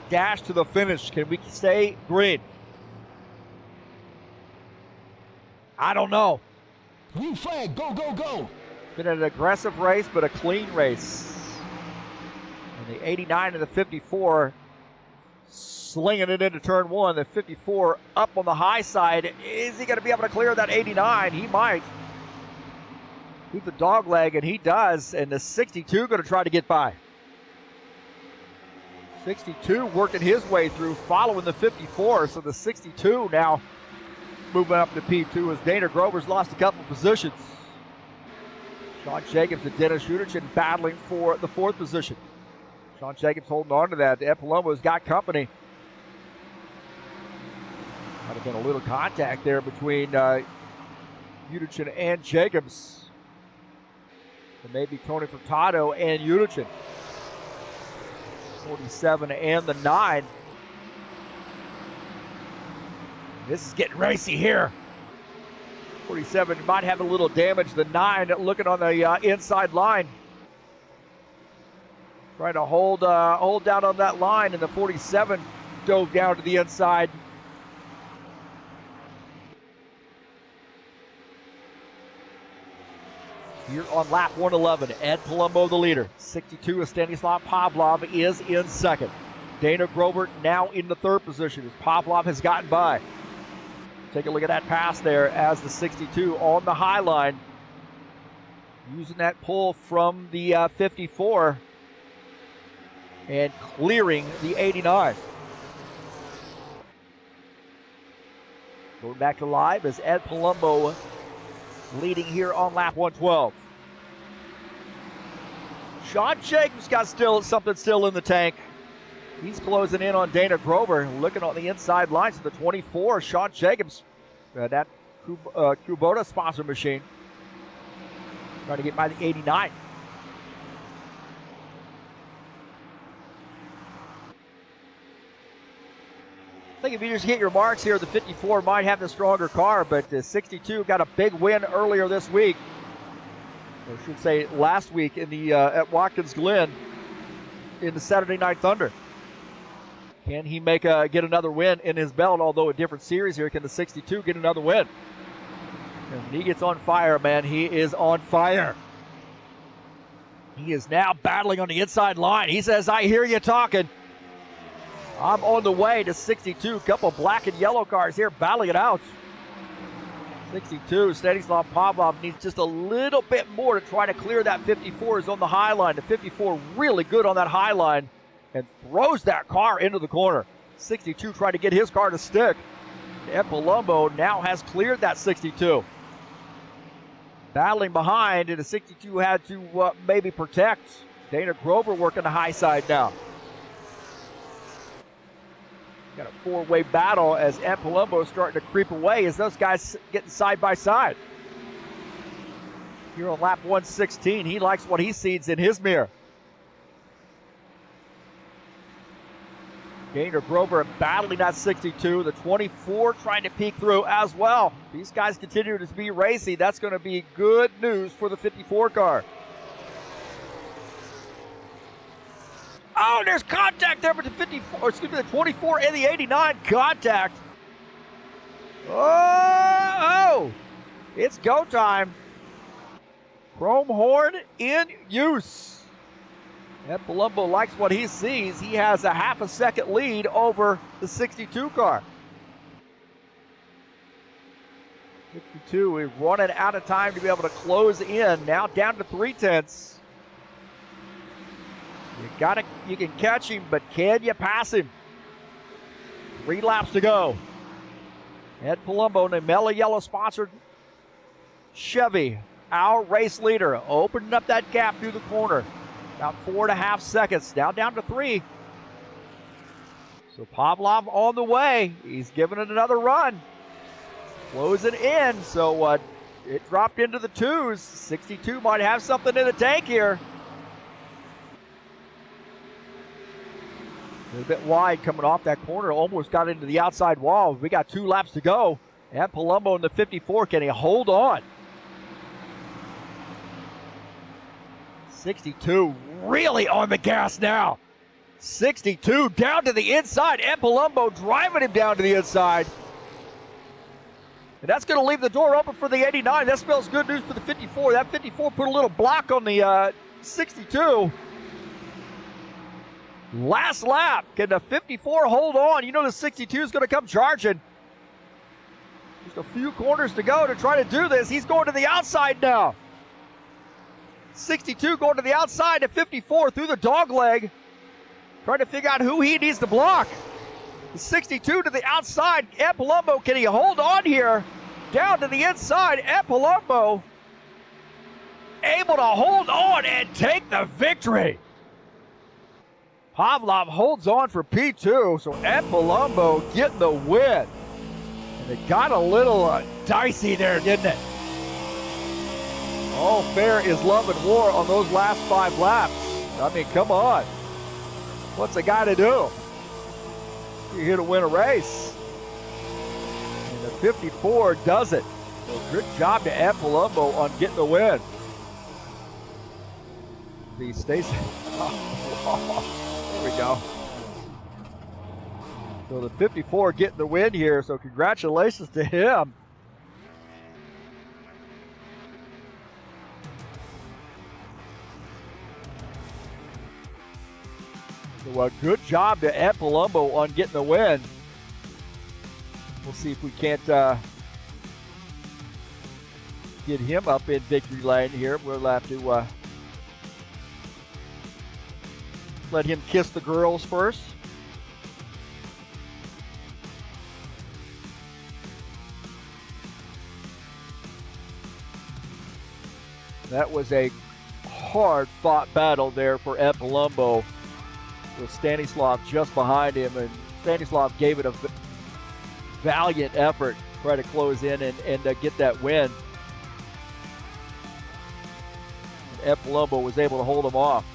dash to the finish. Can we stay green? I don't know. Green flag, go, go, go. Been an aggressive race, but a clean race. And the 89 and the 54 slinging it into turn 1. The 54 up on the high side. Is he going to be able to clear that 89? He might. With the dog leg, and he does. And the 62 going to try to get by. 62 working his way through, following the 54. So the 62 now moving up to P2 as Dana Grover's lost a couple positions. Sean Jacobs and Dennis Yudichin battling for the 4th position. Sean Jacobs holding on to that. Ed Palumbo's got company. Might have been a little contact there between Yudichin and Jacobs. And maybe Tony Furtado and Yudichin. 47 and the 9. This is getting racy here. 47 might have a little damage. The 9 looking on the inside line. Trying to hold down on that line, and the 47 dove down to the inside. Here on lap 111, Ed Palumbo the leader. 62 is Stanislav Pavlov is in second. Dana Grover now in the 3rd position as Pavlov has gotten by. Take a look at that pass there as the 62 on the high line. Using that pull from the 54 and clearing the 89. Going back to live as Ed Palumbo leading here on lap 112. Sean Jacobs got something still in the tank. He's closing in on Dana Grover, looking on the inside lines of the 24. Sean Jacobs, that Kubota sponsor machine, trying to get by the 89. I think if you just hit your marks here, the 54 might have the stronger car, but the 62 got a big win earlier this week. Or I should say last week in the at Watkins Glen in the Saturday Night Thunder. Can he get another win in his belt, although a different series here? Can the 62 get another win? And he gets on fire, man. He is on fire. He is now battling on the inside line. He says, I hear you talking. I'm on the way to 62. Couple black and yellow cars here battling it out. 62, Stanislav Pavlov needs just a little bit more to try to clear that 54. Is on the high line. The 54 really good on that high line and throws that car into the corner. 62 trying to get his car to stick. Ed Palumbo now has cleared that 62. Battling behind, and the 62 had to maybe protect. Dana Grover working the high side now. Got a 4-way battle as Ed Palumbo is starting to creep away as those guys getting side by side. Here on lap 116, he likes what he sees in his mirror. Dana Grover battling that 62. The 24 trying to peek through as well. These guys continue to be racy. That's going to be good news for the 54 car. Oh, there's contact there with the 54, excuse me, the 24 and the 89 contact. Oh! It's go time. Chrome horn in use. And Palumbo likes what he sees. He has a half a second lead over the 62 car. 62 is running out of time to be able to close in. Now down to 3/10. You can catch him, but can you pass him? 3 laps to go. Ed Palumbo, Namella Yellow sponsored Chevy, our race leader, opening up that gap through the corner. About 4.5 seconds, now down to 3. So Pavlov on the way. He's giving it another run. Closing in, so it dropped into the 2s. 62 might have something in the tank here. A little bit wide coming off that corner, almost got into the outside wall. We got 2 laps to go. And Palumbo in the 54, can he hold on? 62 really on the gas now. 62 down to the inside, and Palumbo driving him down to the inside. And that's going to leave the door open for the 89. That spells good news for the 54. That 54 put a little block on the 62. Last lap. Can the 54 hold on? You know the 62 is going to come charging. Just a few corners to go to try to do this. He's going to the outside now. 62 going to the outside to 54 through the dog leg. Trying to figure out who he needs to block. 62 to the outside. Ed Palumbo, can he hold on here? Down to the inside. Ed Palumbo able to hold on and take the victory. Pavlov holds on for P2, so Ed Palumbo getting the win. And it got a little dicey there, didn't it? All fair is love and war on those last 5 laps. I mean, come on. What's a guy to do? You're here to win a race. And the 54 does it. So good job to Ed Palumbo on getting the win. He stays. There we go. So the 54 getting the win here, so congratulations to him. So a good job to Ed Palumbo on getting the win. We'll see if we can't get him up in victory lane here. We'll have to let him kiss the girls first. That was a hard-fought battle there for Ed Palumbo, with Stanislav just behind him, and Stanislav gave it a valiant effort to try to close in and get that win. And Ed Palumbo was able to hold him off.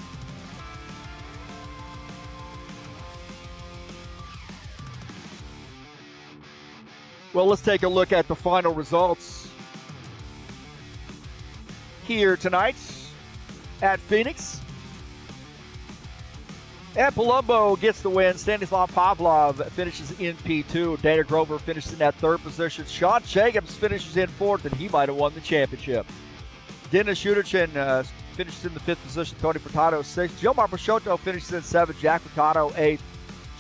Well, let's take a look at the final results here tonight at Phoenix. Ed Palumbo gets the win. Stanislav Pavlov finishes in P2. Dana Grover finishes in that 3rd position. Sean Jacobs finishes in 4th, and he might have won the championship. Dennis Shuderchin finishes in the 5th position. Tony Furtado 6th. Gilmar Pachotto finishes in 7th. Jack Furtado 8th.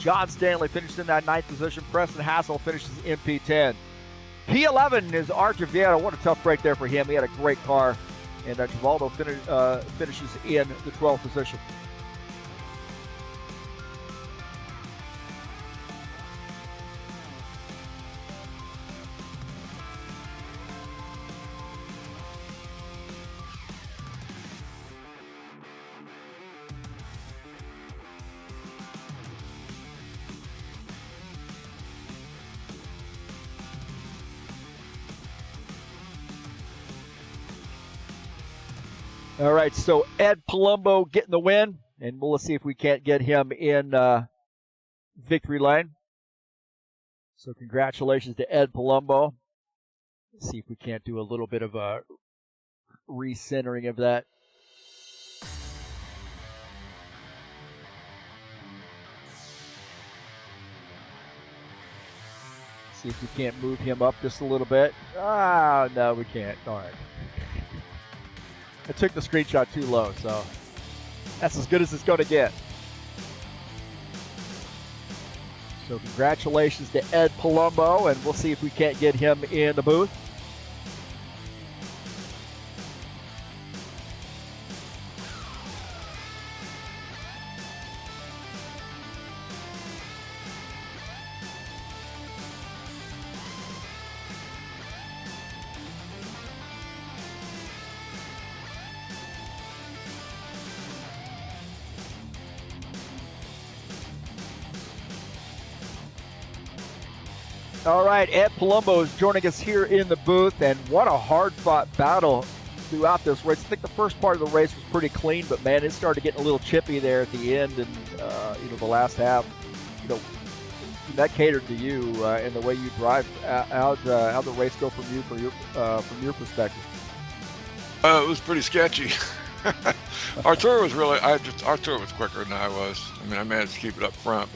John Stanley finishes in that 9th position. Preston Hassel finishes in P10. P11 is Archer Vieira. What a tough break there for him. He had a great car. And Travaldo finishes in the 12th position. All right, so Ed Palumbo getting the win, and we'll see if we can't get him in victory lane. So congratulations to Ed Palumbo. Let's see if we can't do a little bit of a recentering of that. See if we can't move him up just a little bit. Ah, no, we can't. Darn. I took the screenshot too low, so that's as good as it's going to get. So congratulations to Ed Palumbo, and we'll see if we can't get him in the booth. All right, Ed Palumbo is joining us here in the booth, and what a hard-fought battle throughout this race. I think the first part of the race was pretty clean, but man, it started getting a little chippy there at the end, and the last half, that catered to you and the way you drive. How'd the race go from your perspective? It was pretty sketchy. Arturo was quicker than I was. I mean, I managed to keep it up front,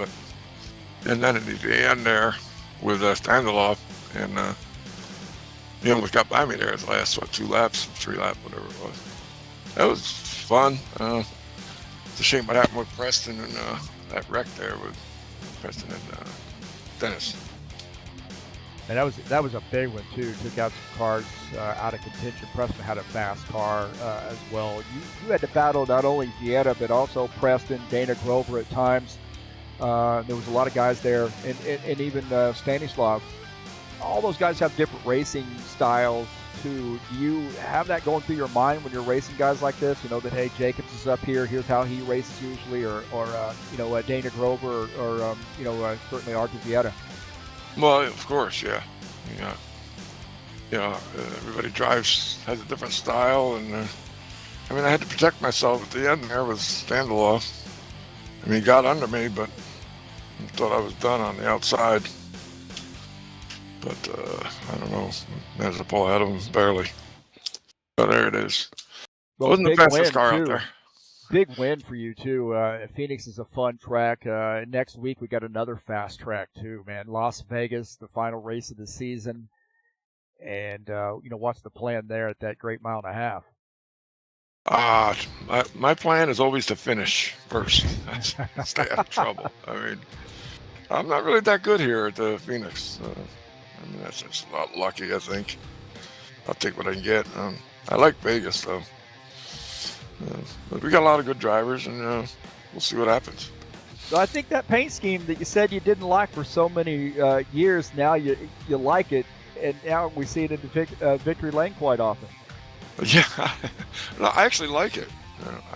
and then at the end there, with Standaloff, and he almost got by me there at the last 3 laps, whatever it was. That was fun. It's a shame what happened with Preston and that wreck there with Preston and Dennis. And that was a big one too. Took out some cars out of contention. Preston had a fast car as well. You had to battle not only Vieta but also Preston, Dana Grover at times. There was a lot of guys there, and even Stanislav. All those guys have different racing styles too. Do you have that going through your mind when you're racing guys like this? You know that, hey, Jacobs is up here. Here's how he races usually, or Dana Grover, or certainly Artur Vieta. Well, of course, yeah. Everybody has a different style, and I had to protect myself at the end there with Standaloff. I mean, he got under me, but I thought I was done on the outside. But I don't know. Managed to pull ahead of him barely. But there it is. Well, wasn't the fastest car out there. Big win for you too. Phoenix is a fun track. Next week we got another fast track too, man. Las Vegas, the final race of the season, and what's the plan there at that great mile and a half? My plan is always to finish first. Stay out of trouble. I mean, I'm not really that good here at the Phoenix. That's just a lot lucky, I think. I'll take what I can get. I like Vegas, though. But we got a lot of good drivers, and we'll see what happens. So I think that paint scheme that you said you didn't like for so many years, now you like it, and now we see it in Victory Lane quite often. Yeah, no, I actually like it.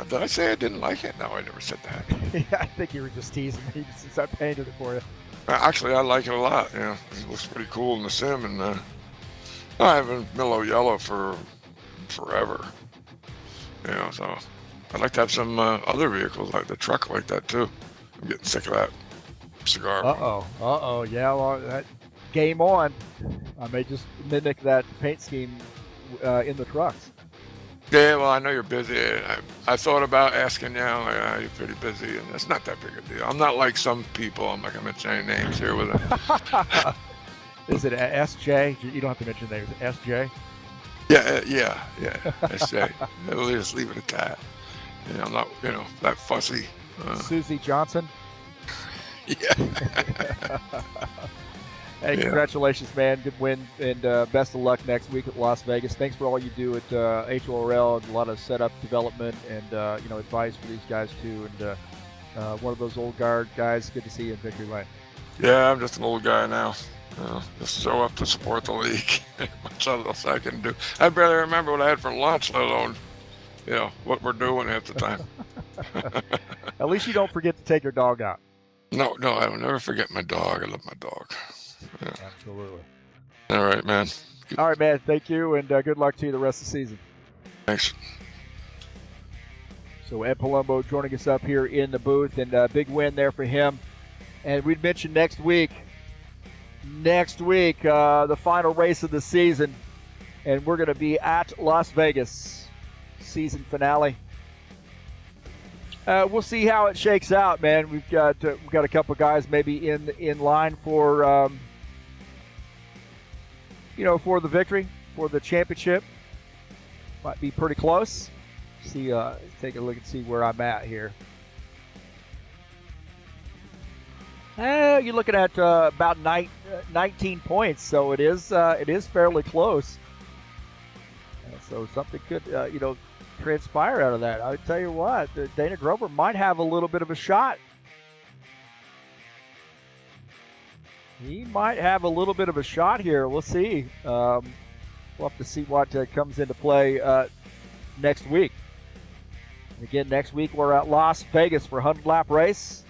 Did I say I didn't like it? No, I never said that. Yeah, I think you were just teasing me since I painted it for you. Actually, I like it a lot. It looks pretty cool in the sim, and I haven't mellow yellow for forever. So I'd like to have some other vehicles like the truck like that too. I'm getting sick of that cigar. Yeah, well, that game on. I may just mimic that paint scheme in the trucks. Yeah, well, I know you're busy. I thought about asking you. You're pretty busy, and it's not that big a deal. I'm not like some people. I'm not going to mention any names here with it. Is it SJ? You don't have to mention names. SJ? Yeah. SJ. We'll just leave it at that. I'm not, that fussy. Susie Johnson? Yeah. Hey, congratulations, man. Good win, and best of luck next week at Las Vegas. Thanks for all you do at HORL, and a lot of setup development and advice for these guys too. And one of those old guard guys. Good to see you in Victory Lane. Yeah, I'm just an old guy now. Just show up to support the league. Much else I can do. I barely remember what I had for lunch, let alone, what we're doing at the time. At least you don't forget to take your dog out. No, I will never forget my dog. I love my dog. Yeah. Absolutely. All right, man. All right, man. Thank you, and good luck to you the rest of the season. Thanks. So Ed Palumbo joining us up here in the booth, and a big win there for him. And we'd mentioned next week, the final race of the season, and we're going to be at Las Vegas, season finale. We'll see how it shakes out, man. We've got a couple guys maybe in line for for the victory, for the championship. Might be pretty close. See, take a look and see where I'm at here. You're looking at about 19 points, so it is fairly close. So something could transpire out of that. I tell you what, Dana Grover might have a little bit of a shot. He might have a little bit of a shot here. We'll see. We'll have to see what comes into play next week. And again, next week we're at Las Vegas for a 100-lap race.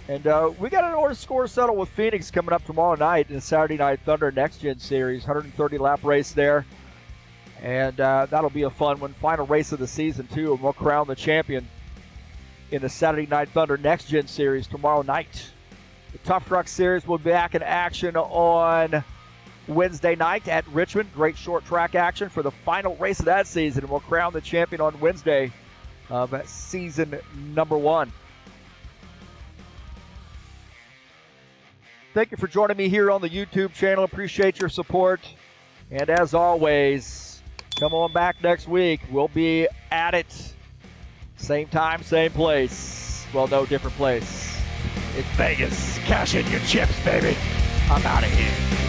And we got an order score settled with Phoenix coming up tomorrow night in the Saturday Night Thunder Next Gen Series, 130-lap race there. And that'll be a fun one. Final race of the season, too, and we'll crown the champion in the Saturday Night Thunder Next Gen Series tomorrow night. The Tough Truck Series will be back in action on Wednesday night at Richmond. Great short track action for the final race of that season, and we'll crown the champion on Wednesday of season number 1. Thank you for joining me here on the YouTube channel. Appreciate your support. And as always, come on back next week. We'll be at it. Same time, same place. Well, no, different place. It's Vegas. Cash in your chips, baby. I'm out of here.